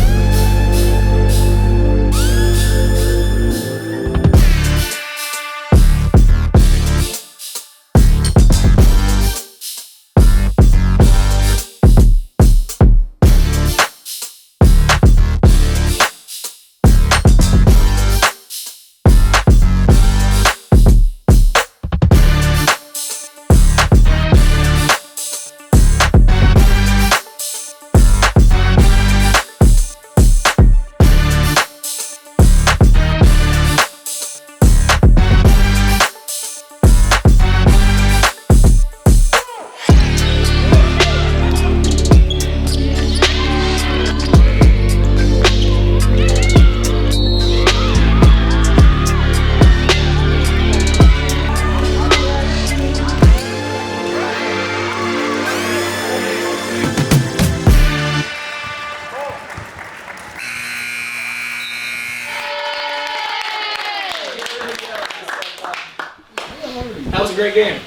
That was a great game.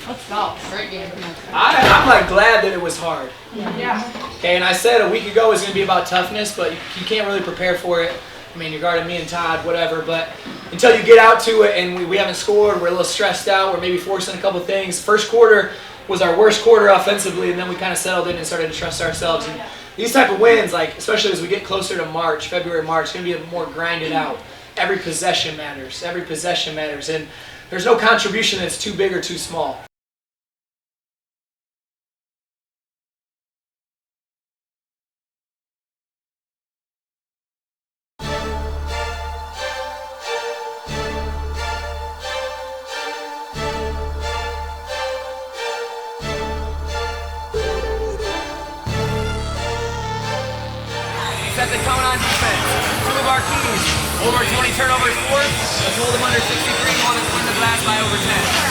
Let's go. Great game. I'm like glad that it was hard. Yeah. Okay, and I said a week ago it was going to be about toughness, but you can't really prepare for it. I mean, you're guarding me and Todd, whatever, but until you get out to it and we haven't scored, we're a little stressed out, we're maybe forcing a couple things. First quarter was our worst quarter offensively, and then we kind of settled in and started to trust ourselves. And these type of wins, like especially as we get closer to March, February, March, it's going to be more grinded out. Every possession matters. Every possession matters. And there's no contribution that's too big or too small. Set the tone on defense. Two of our keys. Over 20 turnovers forced. Let's hold them under 63 while let's win the glass by over 10.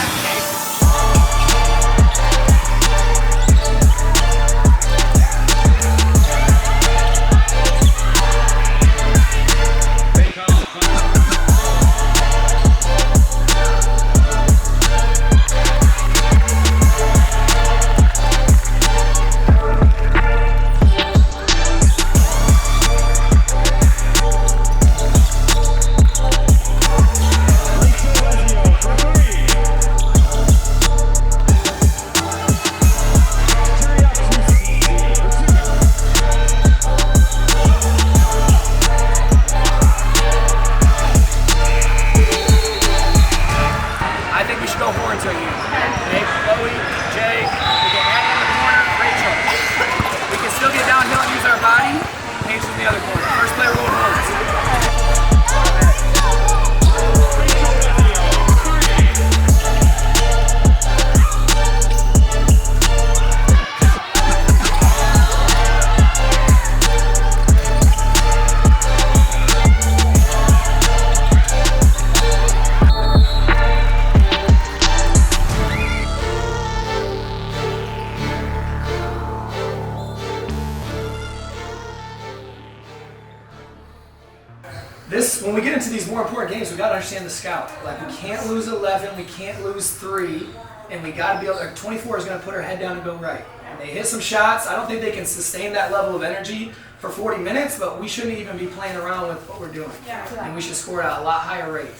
When we get into these more important games, we got to understand the scout. Like, we can't lose 11, we can't lose 3, and we got to be able to, 24 is going to put her head down and go right. And they hit some shots. I don't think they can sustain that level of energy for 40 minutes, but we shouldn't even be playing around with what we're doing. And we should score at a lot higher rate.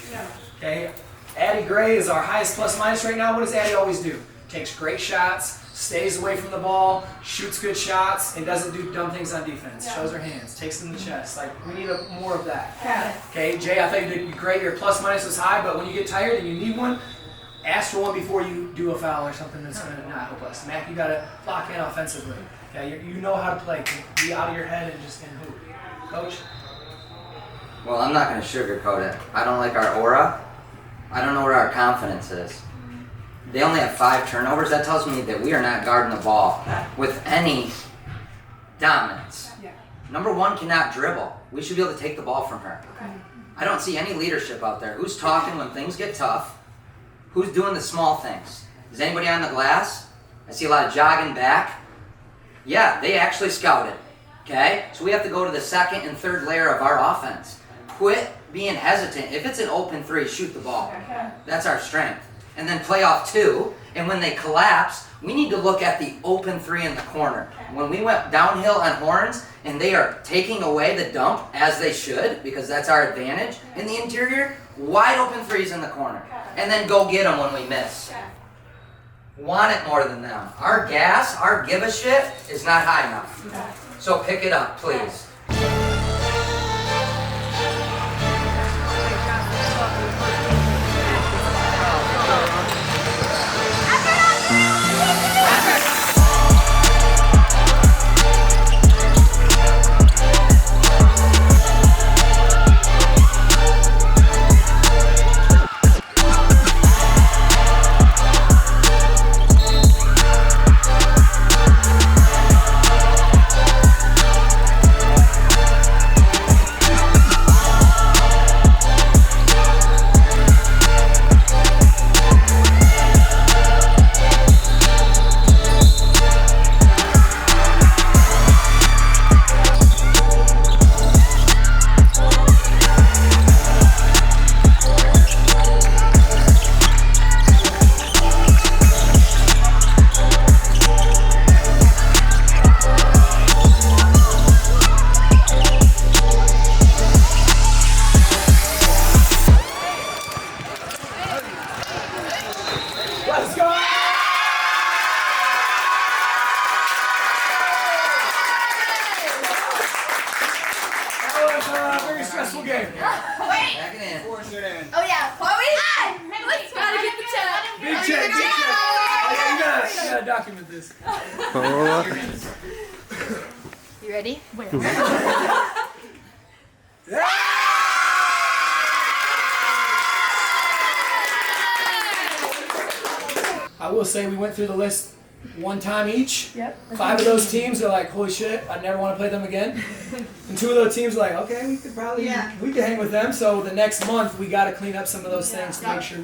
Okay? Addie Gray is our highest plus minus right now. What does Addie always do? Takes great shots, stays away from the ball, shoots good shots, and doesn't do dumb things on defense. Shows her hands, takes them in the chest. Like, we need more of that. Okay, Jay, I thought you did great. Your plus minus was high, but when you get tired and you need one, ask for one before you do a foul or something that's going to not help us. Mac, you got to lock in offensively. Okay, you know how to play. Be out of your head and just hoop. Coach? Well, I'm not going to sugarcoat it. I don't like our aura. I don't know where our confidence is. They only have 5 turnovers. That tells me that we are not guarding the ball with any dominance. Number 1 cannot dribble. We should be able to take the ball from her. I don't see any leadership out there. Who's talking when things get tough? Who's doing the small things? Is anybody on the glass? I see a lot of jogging back. Yeah, they actually scouted. Okay? So we have to go to the second and third layer of our offense. Quit being hesitant. If it's an open 3, shoot the ball. That's our strength. And then play off 2. And when they collapse, we need to look at the open 3 in the corner. When we went downhill on horns and they are taking away the dump, as they should, because that's our advantage in the interior, wide open 3s in the corner. And then go get them when we miss. Want it more than them. Our gas, our give a shit is not high enough. So pick it up, please. Document this. You ready? I will say we went through the list one time each. Yep. 5 of those teams are like, holy shit, I never want to play them again. And 2 of those teams are like, okay, we could probably we could hang with them. So the next month we got to clean up some of those things to make sure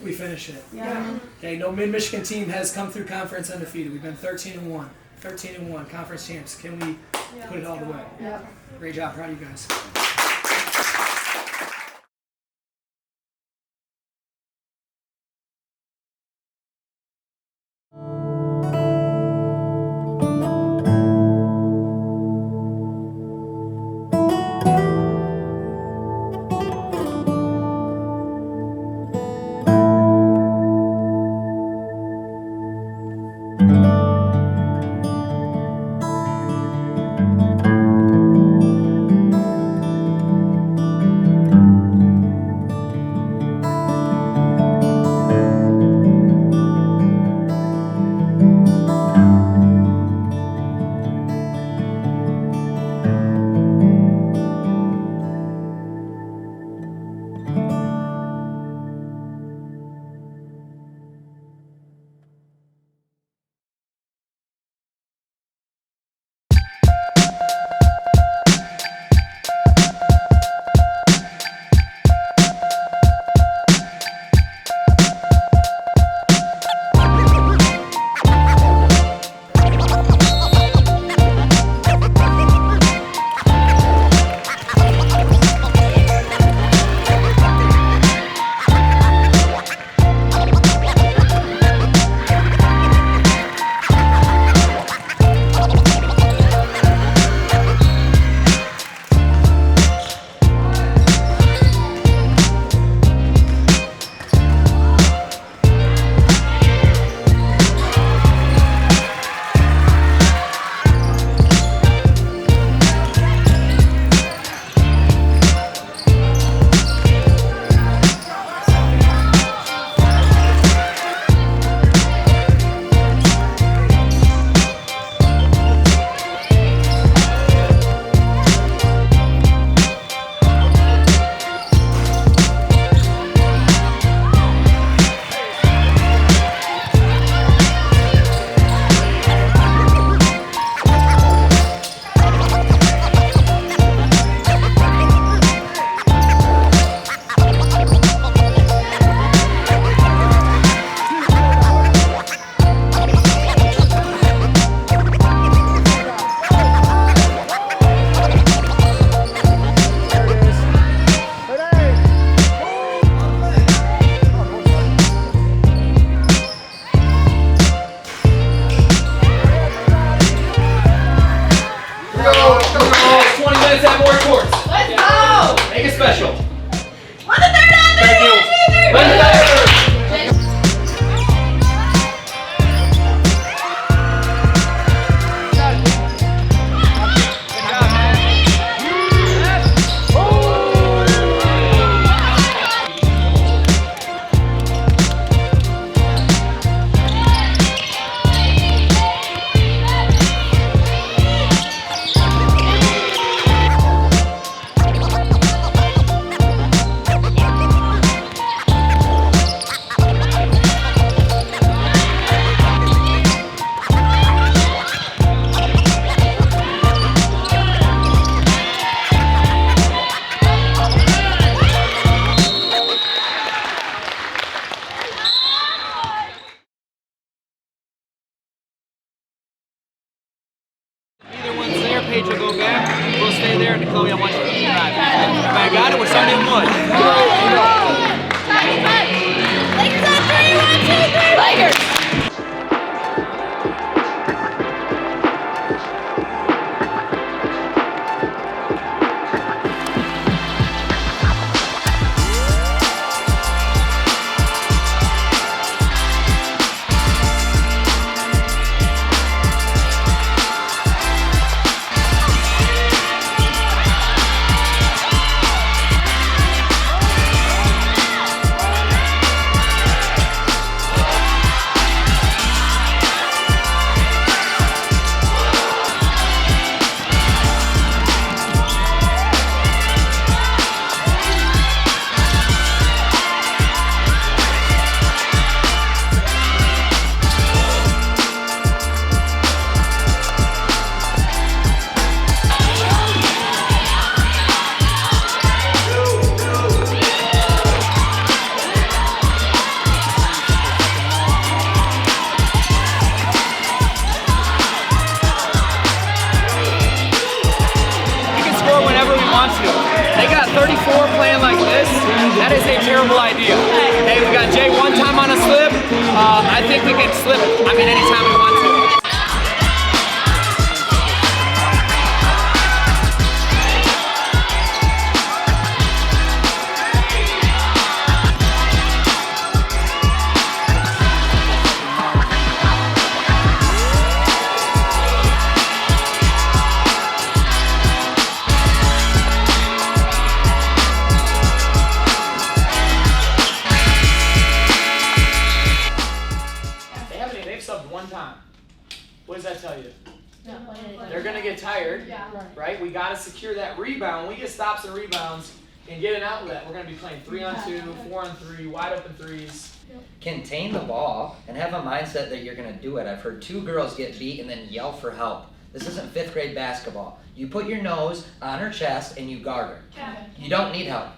we finish it. Yeah. Okay, no Mid-Michigan team has come through conference undefeated. We've been 13-1. 13-1, conference champs. Can we put it all the way? Yeah. Great job, proud of you guys. special. Win the third on Thank you. 1, 2, 3. Win the third. Either one's there, Paige will go back. We'll stay there, and Chloe, I want you to keep driving. Everybody got it? We're starting in wood. Lakers on 3, 1, 2, 3. Lakers. They got 34 playing like this. That is a terrible idea. Hey, we got Jay one time on a slip. I think we can slip, anytime we want to. What does that tell you? They're going to get tired, right? We got to secure that rebound. When we get stops and rebounds and get an outlet, we're going to be playing 3-on-2, 4-on-3, wide open threes. Contain the ball and have a mindset that you're going to do it. I've heard 2 girls get beat and then yell for help. This isn't 5th grade basketball. You put your nose on her chest and you guard her. You don't need help.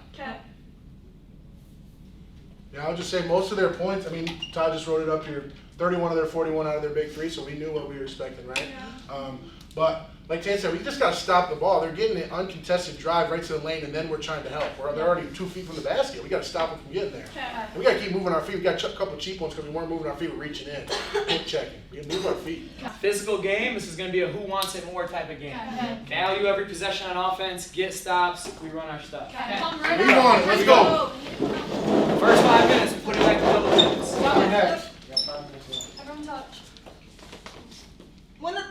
Yeah, I'll just say most of their points, Todd just wrote it up here, 31 of their 41 out of their big 3, so we knew what we were expecting, right? Yeah. But like Tan said, we just got to stop the ball. They're getting an uncontested drive right to the lane, and then we're trying to help. They're already 2 feet from the basket. We got to stop them from getting there. And we got to keep moving our feet. We got a couple of cheap ones because we weren't moving our feet. We're reaching in, hip checking. We move our feet. Physical game. This is going to be a who wants it more type of game. Value every possession on offense. Get stops. We run our stuff. Move on. Let's go. First 5 minutes, we put it back to double digits. Next. Everyone touch. Win the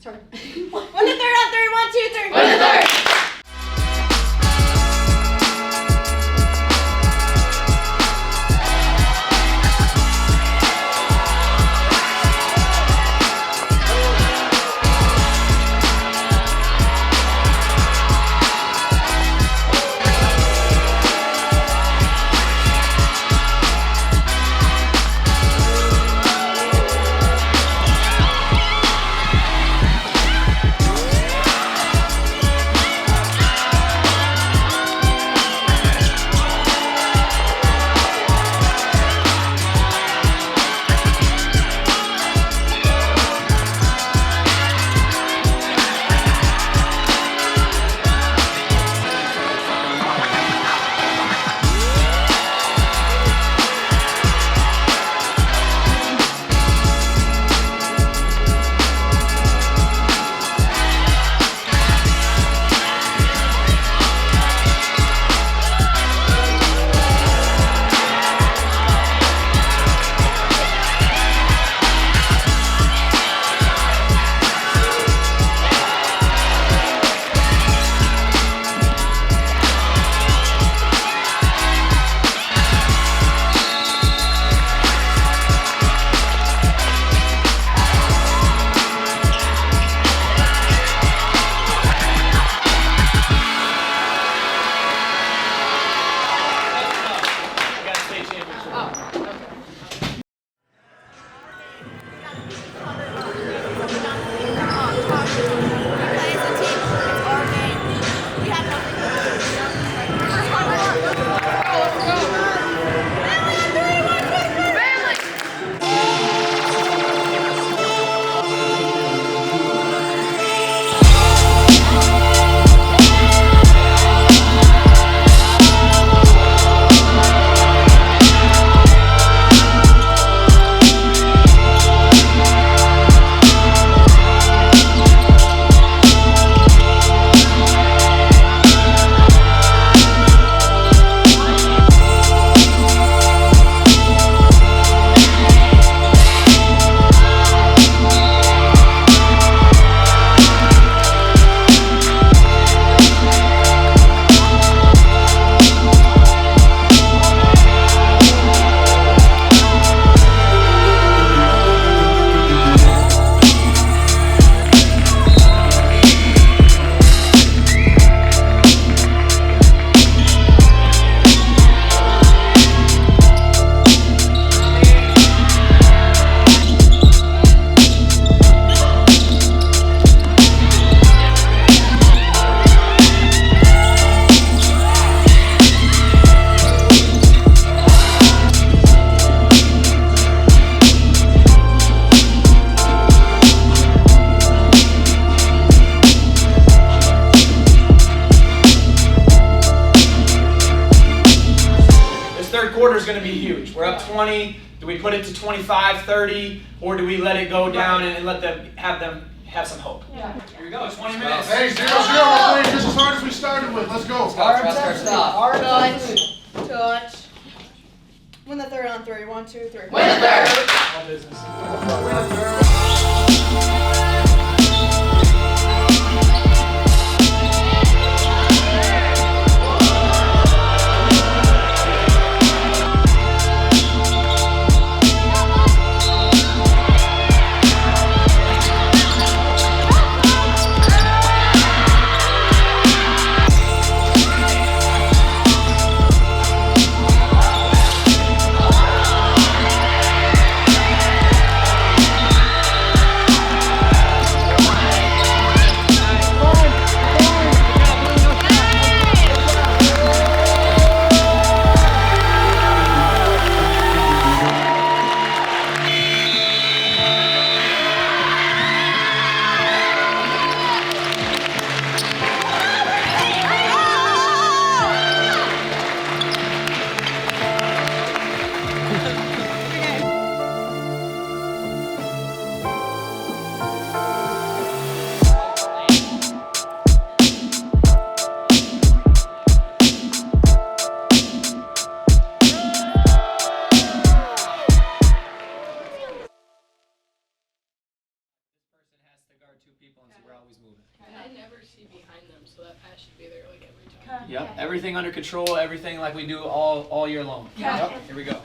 third on 3, 1, 2, 3. Win the third. third quarter is going to be huge. We're up 20. Do we put it to 25, 30, or do we let it go down and let them have some hope? Yeah. Here we go, 20 minutes. Hey, 0-0, we're playing just as hard as we started with. Let's go. Touch. Win the third on three. 1, 2, 3. Win the third. All business. I never see behind them, so that pass should be there like every time. Yep, everything under control, everything like we do all year long. Yep. Here we go.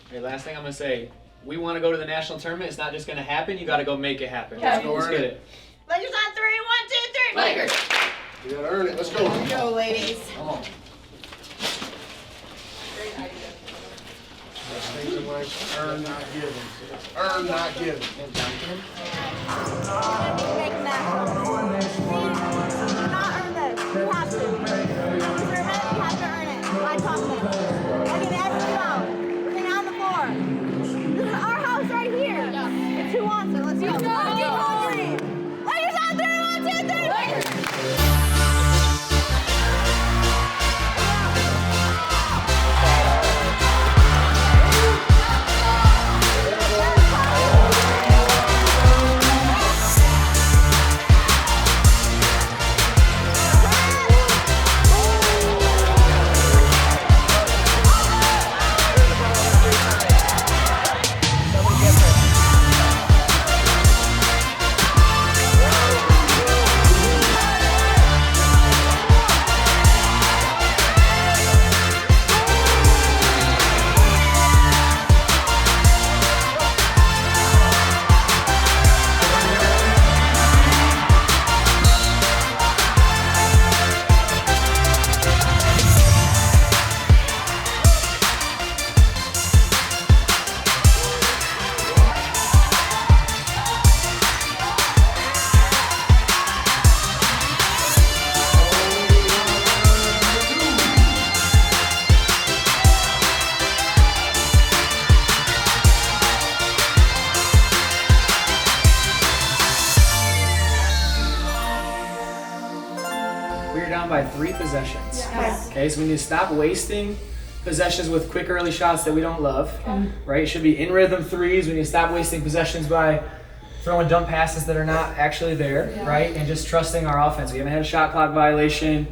Okay, last thing I'm going to say. We want to go to the national tournament. It's not just going to happen. You got to go make it happen. Let's get it. Lakers on 3. 1, 2, 3. Lakers. You gotta earn it. Let's go. Let's go, ladies. Come on. Best things in life, earn, not given. Earn, not given. By 3 possessions. Okay, so we need to stop wasting possessions with quick early shots that we don't love. Right? It should be in rhythm threes. We need to stop wasting possessions by throwing dump passes that are not actually there, right? And just trusting our offense. We haven't had a shot clock violation.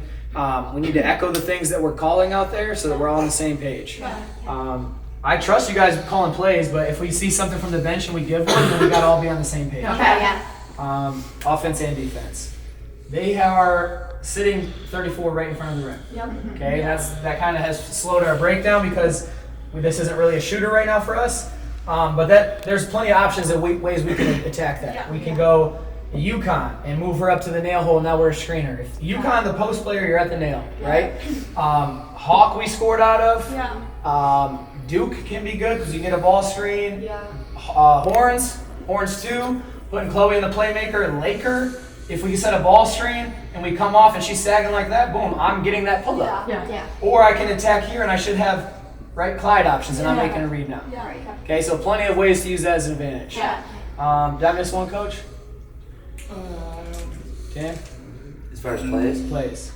We need to echo the things that we're calling out there so that we're all on the same page. I trust you guys calling plays, but if we see something from the bench and we give one, then we got to all be on the same page. Offense and defense. They are sitting 34 right in front of the rim. Okay, that kind of has slowed our breakdown because this isn't really a shooter right now for us. But there's plenty of options and ways we can attack that. We can go UConn and move her up to the nail hole. Now we're a screener. If UConn the post player, you're at the nail, right? Hawk we scored out of. Duke can be good because you get a ball screen. Horns 2, putting Chloe in the playmaker. Laker. If we set a ball screen and we come off and she's sagging like that, boom, I'm getting that pull up. Or I can attack here and I should have Clyde options and I'm making a read now. Okay, so plenty of ways to use that as an advantage. Did I miss one, Coach? Dan? As far as plays? Plays.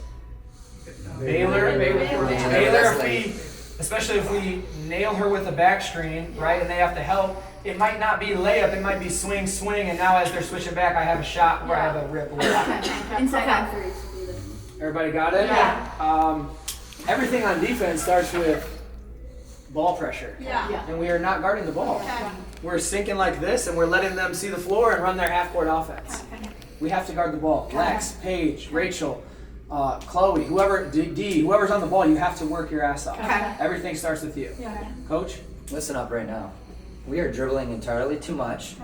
Baylor, if we, especially if we nail her with a back screen, right, and they have to help, it might not be layup, it might be swing, and now as they're switching back, I have a shot where I have a rip. Inside out three. Everybody got it? Yeah. Everything on defense starts with ball pressure. Yeah. And we are not guarding the ball. Okay. We're sinking like this, and we're letting them see the floor and run their half-court offense. We have to guard the ball. Lex, Paige, Rachel, Chloe, whoever, D, whoever's on the ball, you have to work your ass off. Okay. Everything starts with you. Yeah. Coach? Listen up right now. We are dribbling entirely too much.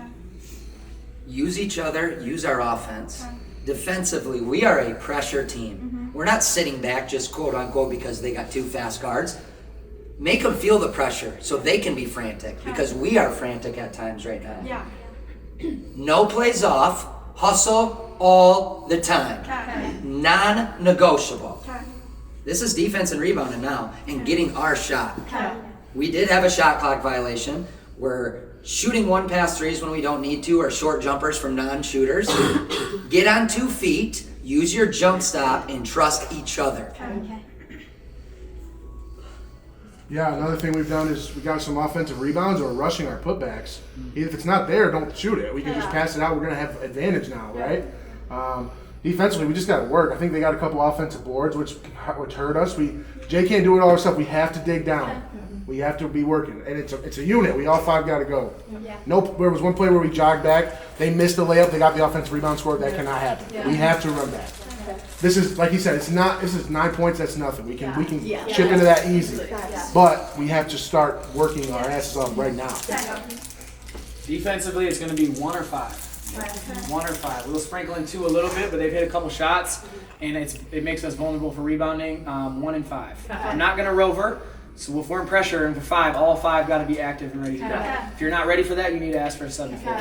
Use each other, use our offense. Defensively, we are a pressure team. We're not sitting back just quote unquote because they got two fast guards. Make them feel the pressure so they can be frantic because we are frantic at times right now. Yeah. No plays off, hustle all the time. Non-negotiable. This is defense and rebounding now and getting our shot. We did have a shot clock violation. We're shooting 1-pass threes when we don't need to or short jumpers from non-shooters. Get on 2 feet, use your jump stop, and trust each other. Yeah, another thing we've done is we got some offensive rebounds or rushing our putbacks. If it's not there, don't shoot it. We can just pass it out. We're going to have advantage now, right? Defensively, we just got to work. I think they got a couple offensive boards, which hurt us. Jay can't do it all ourselves. We have to dig down. We have to be working. And it's a unit. We all 5 got to go. Nope. There was one play where we jogged back. They missed the layup. They got the offensive rebound scored. That cannot happen. We have to run back. This is, like he said, this is 9 points, that's nothing. We can chip into that easy. But we have to start working our asses off right now. Defensively, it's going to be 1 or 5. 1 or 5. We'll sprinkle in 2 a little bit, but they've hit a couple shots, and it makes us vulnerable for rebounding. 1 and 5. I'm not going to rover, so if we're in pressure, and for 5, all 5 got to be active and ready to go. If you're not ready for that, you need to ask for a substitute.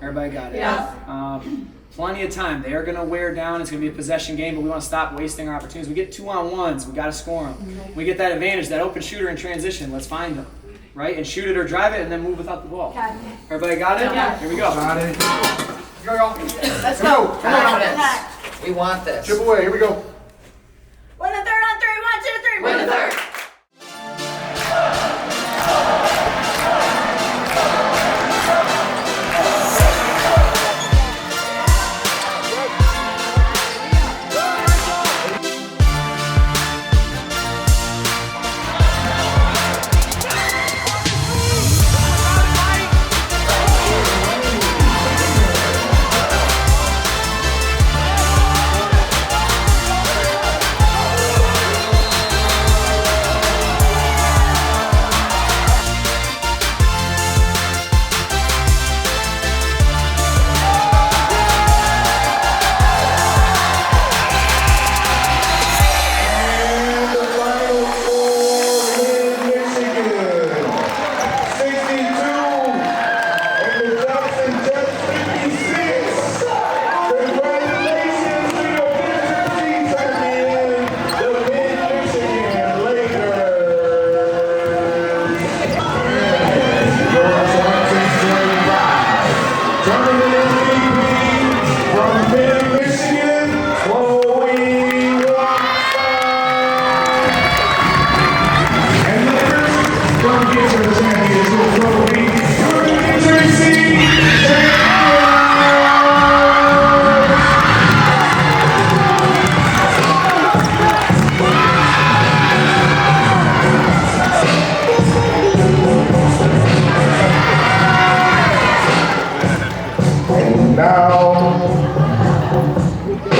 Everybody got it? Plenty of time. They are going to wear down. It's going to be a possession game, but we want to stop wasting our opportunities. We get 2-on-1s. We got to score them. We get that advantage, that open shooter in transition. Let's find them, right? And shoot it or drive it, and then move without the ball. Everybody got it? Yeah. Here we go. Got it. Go, y'all. Let's go. Come on. We want this. Chip away. Here we go. Win the third on 3. 1, 2, 3. Win the third.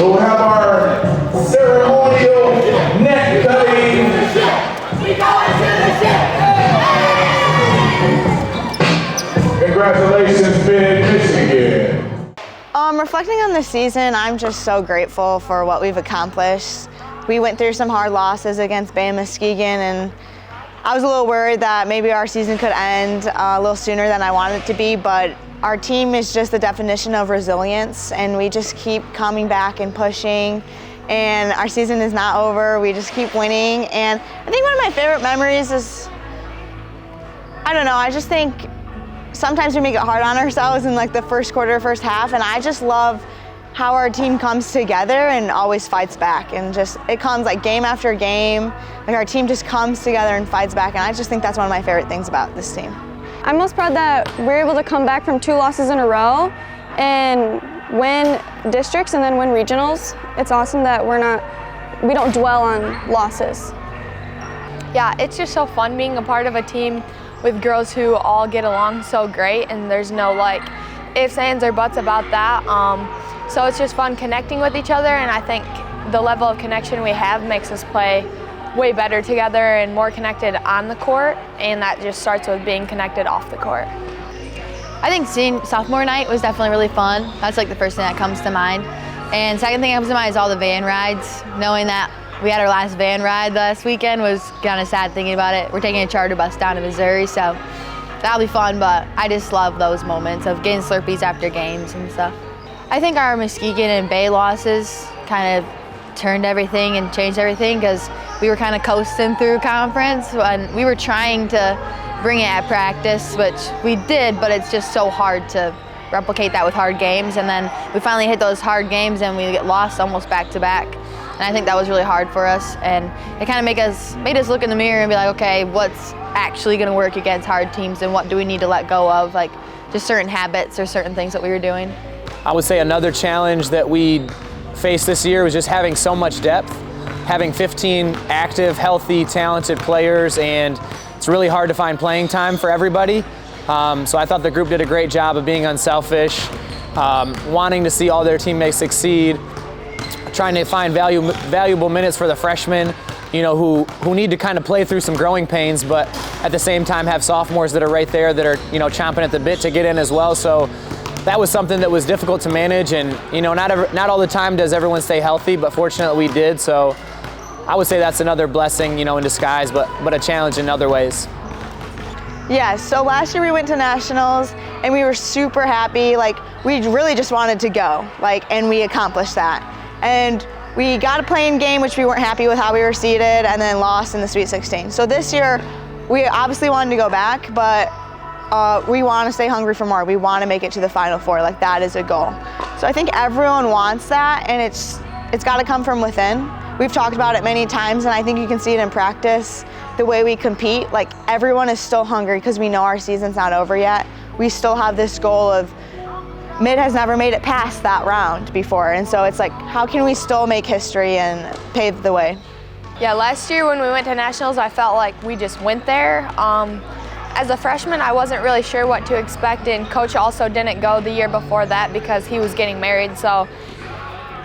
We'll have our ceremonial neck cutting. We going to the ship. Congratulations, Mid-Michigan. Reflecting on the season, I'm just so grateful for what we've accomplished. We went through some hard losses against Bama Muskegon, and I was a little worried that maybe our season could end a little sooner than I wanted it to be, but our team is just the definition of resilience, and we just keep coming back and pushing, and our season is not over. We just keep winning, and I think one of my favorite memories is, I don't know, I just think sometimes we make it hard on ourselves in like the first quarter, first half, and I just love how our team comes together and always fights back, and just it comes like game after game, like our team just comes together and fights back, and I just think that's one of my favorite things about this team. I'm most proud that we're able to come back from 2 losses in a row and win districts and then win regionals. It's awesome that we don't dwell on losses. Yeah, it's just so fun being a part of a team with girls who all get along so great, and there's no like ifs, ands, or buts about that. So it's just fun connecting with each other, and I think the level of connection we have makes us play way better together and more connected on the court, and that just starts with being connected off the court. I think seeing sophomore night was definitely really fun. That's like the first thing that comes to mind. And second thing that comes to mind is all the van rides. Knowing that we had our last van ride last weekend was kind of sad thinking about it. We're taking a charter bus down to Missouri, so that'll be fun, but I just love those moments of getting Slurpees after games and stuff. I think our Muskegon and Bay losses kind of turned everything and changed everything, because we were kind of coasting through conference and we were trying to bring it at practice, which we did, but it's just so hard to replicate that with hard games. And then we finally hit those hard games and we get lost almost back to back. And I think that was really hard for us, and it kind of made us look in the mirror and be like, okay, what's actually going to work against hard teams, and what do we need to let go of, like just certain habits or certain things that we were doing. I would say another challenge that we faced this year was just having so much depth, having 15 active, healthy, talented players, and it's really hard to find playing time for everybody. So I thought the group did a great job of being unselfish, wanting to see all their teammates succeed, trying to find valuable minutes for the freshmen, you know, who need to kind of play through some growing pains, but at the same time have sophomores that are right there that are, you know, chomping at the bit to get in as well. So that was something that was difficult to manage, and you know, not all the time does everyone stay healthy, but fortunately we did. So I would say that's another blessing, you know, in disguise, but a challenge in other ways. Yeah, so last year we went to nationals and we were super happy. Like, we really just wanted to go, and we accomplished that. And we got a play-in game, which we weren't happy with how we were seated, and then lost in the Sweet 16. So this year, we obviously wanted to go back, but we want to stay hungry for more. We want to make it to the Final Four. Like, that is a goal. So I think everyone wants that, and it's got to come from within. We've talked about it many times, and I think you can see it in practice. The way we compete, like, everyone is still hungry because we know our season's not over yet. We still have this goal of Mid has never made it past that round before, and so it's like, how can we still make history and pave the way? Yeah, last year when we went to nationals, I felt like we just went there. As a freshman, I wasn't really sure what to expect, and Coach also didn't go the year before that because he was getting married, so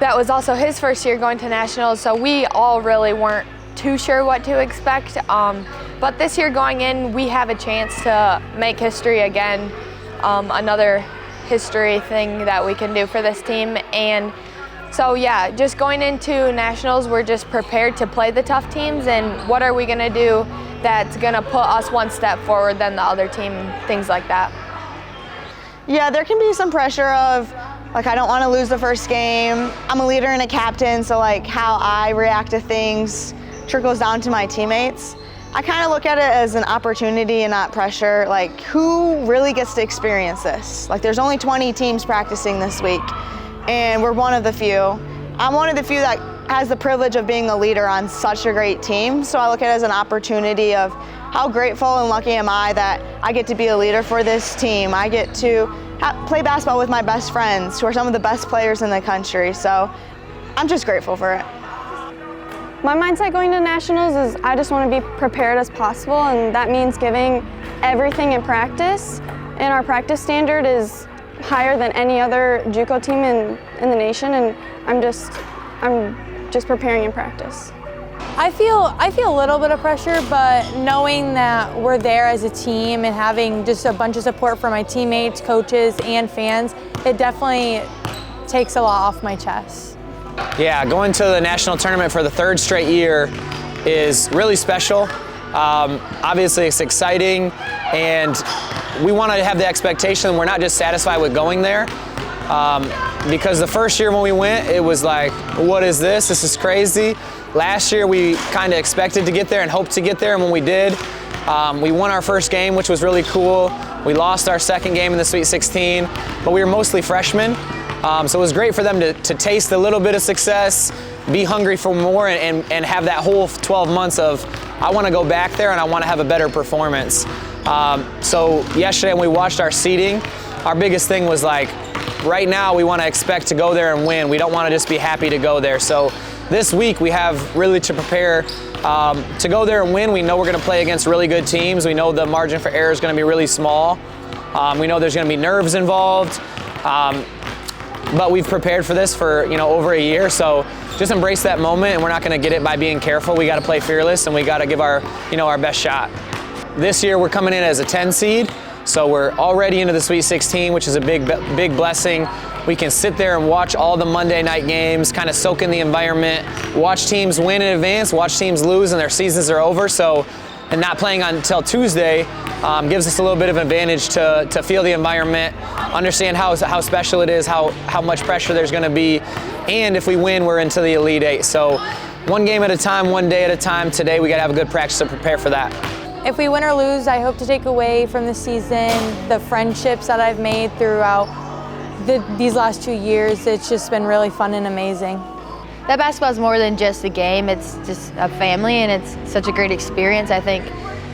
that was also his first year going to nationals, so we all really weren't too sure what to expect. But this year going in, we have a chance to make history again, another history thing that we can do for this team. And so yeah, just going into nationals, we're just prepared to play the tough teams, and what are we gonna do that's gonna put us one step forward than the other team, things like that. Yeah, there can be some pressure of, like, I don't want to lose the first game. I'm a leader and a captain, so like how I react to things trickles down to my teammates. I kind of look at it as an opportunity and not pressure. Like, who really gets to experience this? Like, there's only 20 teams practicing this week, and we're one of the few. I'm one of the few that has the privilege of being a leader on such a great team, so I look at it as an opportunity of how grateful and lucky am I that I get to be a leader for this team. I get to play basketball with my best friends, who are some of the best players in the country, so I'm just grateful for it. My mindset going to nationals is I just want to be prepared as possible, and that means giving everything in practice. And our practice standard is higher than any other JUCO team in the nation, and I'm just preparing in practice. I feel a little bit of pressure, but knowing that we're there as a team and having just a bunch of support from my teammates, coaches, and fans, it definitely takes a lot off my chest. Yeah, going to the national tournament for the third straight year is really special. Obviously, it's exciting, and we want to have the expectation we're not just satisfied with going there. Because the first year when we went, it was like, what is this? This is crazy. Last year, we kind of expected to get there and hoped to get there, and when we did, we won our first game, which was really cool. We lost our second game in the Sweet 16, but we were mostly freshmen. So it was great for them to taste a little bit of success, be hungry for more, and have that whole 12 months of, I want to go back there and I want to have a better performance. So yesterday when we watched our seeding, our biggest thing was like, right now we want to expect to go there and win. We don't want to just be happy to go there. So this week we have really to prepare to go there and win. We know we're going to play against really good teams. We know the margin for error is going to be really small. We know there's going to be nerves involved. But we've prepared for this for over a year, so just embrace that moment, and we're not going to get it by being careful. We got to play fearless, and we got to give our our best shot. This year we're coming in as a 10 seed, so we're already into the Sweet 16, which is a big blessing. We can sit there and watch all the Monday night games, kind of soak in the environment, watch teams win in advance, watch teams lose, and their seasons are over. And not playing until Tuesday gives us a little bit of advantage to feel the environment, understand how special it is, how much pressure there's going to be, and if we win, we're into the Elite Eight. So one game at a time, one day at a time. Today we got to have a good practice to prepare for that. If we win or lose, I hope to take away from the season the friendships that I've made throughout these last 2 years. It's just been really fun and amazing. That basketball is more than just a game. It's just a family, and it's such a great experience. I think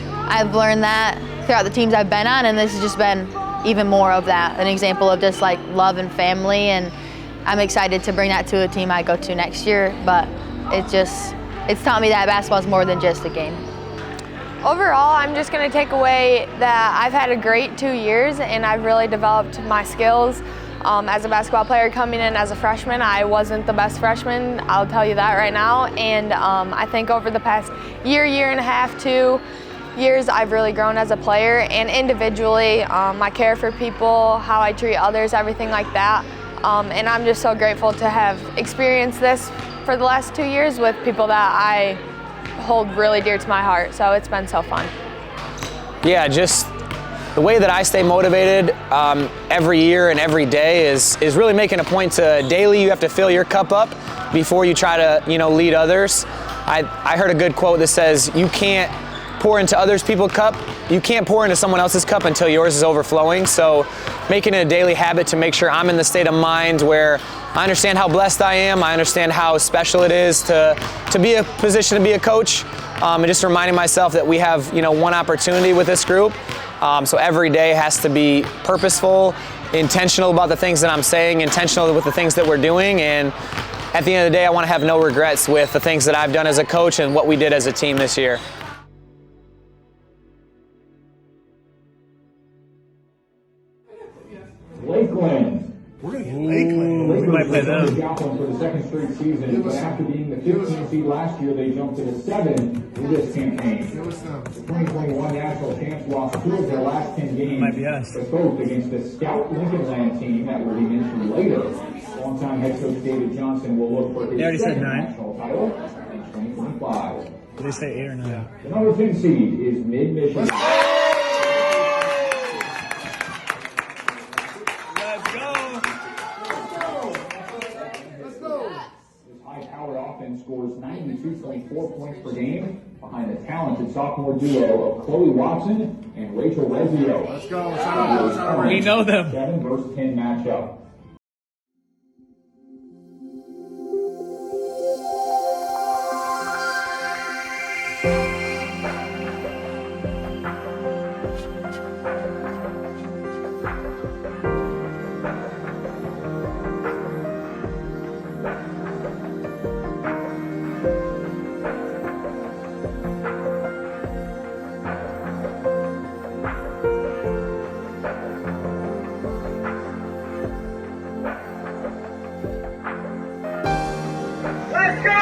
I've learned that throughout the teams I've been on, and this has just been even more of that, an example of just like love and family, and I'm excited to bring that to a team I go to next year, but it's taught me that basketball is more than just a game. Overall, I'm just going to take away that I've had a great 2 years, and I've really developed my skills. As a basketball player coming in as a freshman, I wasn't the best freshman, I'll tell you that right now, and I think over the past year and a half, 2 years, I've really grown as a player, and individually, my care for people, how I treat others, everything like that, and I'm just so grateful to have experienced this for the last 2 years with people that I hold really dear to my heart, so it's been so fun. Yeah, just the way that I stay motivated every year and every day is really making a point to daily you have to fill your cup up before you try to lead others. I heard a good quote that says you can't pour into others people's cup, you can't pour into someone else's cup until yours is overflowing. So making it a daily habit to make sure I'm in the state of mind where I understand how blessed I am, I understand how special it is to be a position to be a coach, and just reminding myself that we have one opportunity with this group. So every day has to be purposeful, intentional about the things that I'm saying, intentional with the things that we're doing, and at the end of the day, I want to have no regrets with the things that I've done as a coach and what we did as a team this year. Lakeland. We're going to get Lakeland. We might play them. For the second straight season, but after being the 15th seed last year, they jumped to the 7 in this campaign. The 2021 national champs lost 2 of their last 10 games, but both against the scout Lincoln Land team that will be mentioned later. Longtime head coach David Johnson will look for his second national title in 2025. Did they say 8 or 9? The number 10 seed is Mid-Michigan. Scores 92.4 points per game behind the talented sophomore duo of Chloe Watson and Rachel Rezzio. Let's go. We know them. 7 versus 10 matchup. Let's go!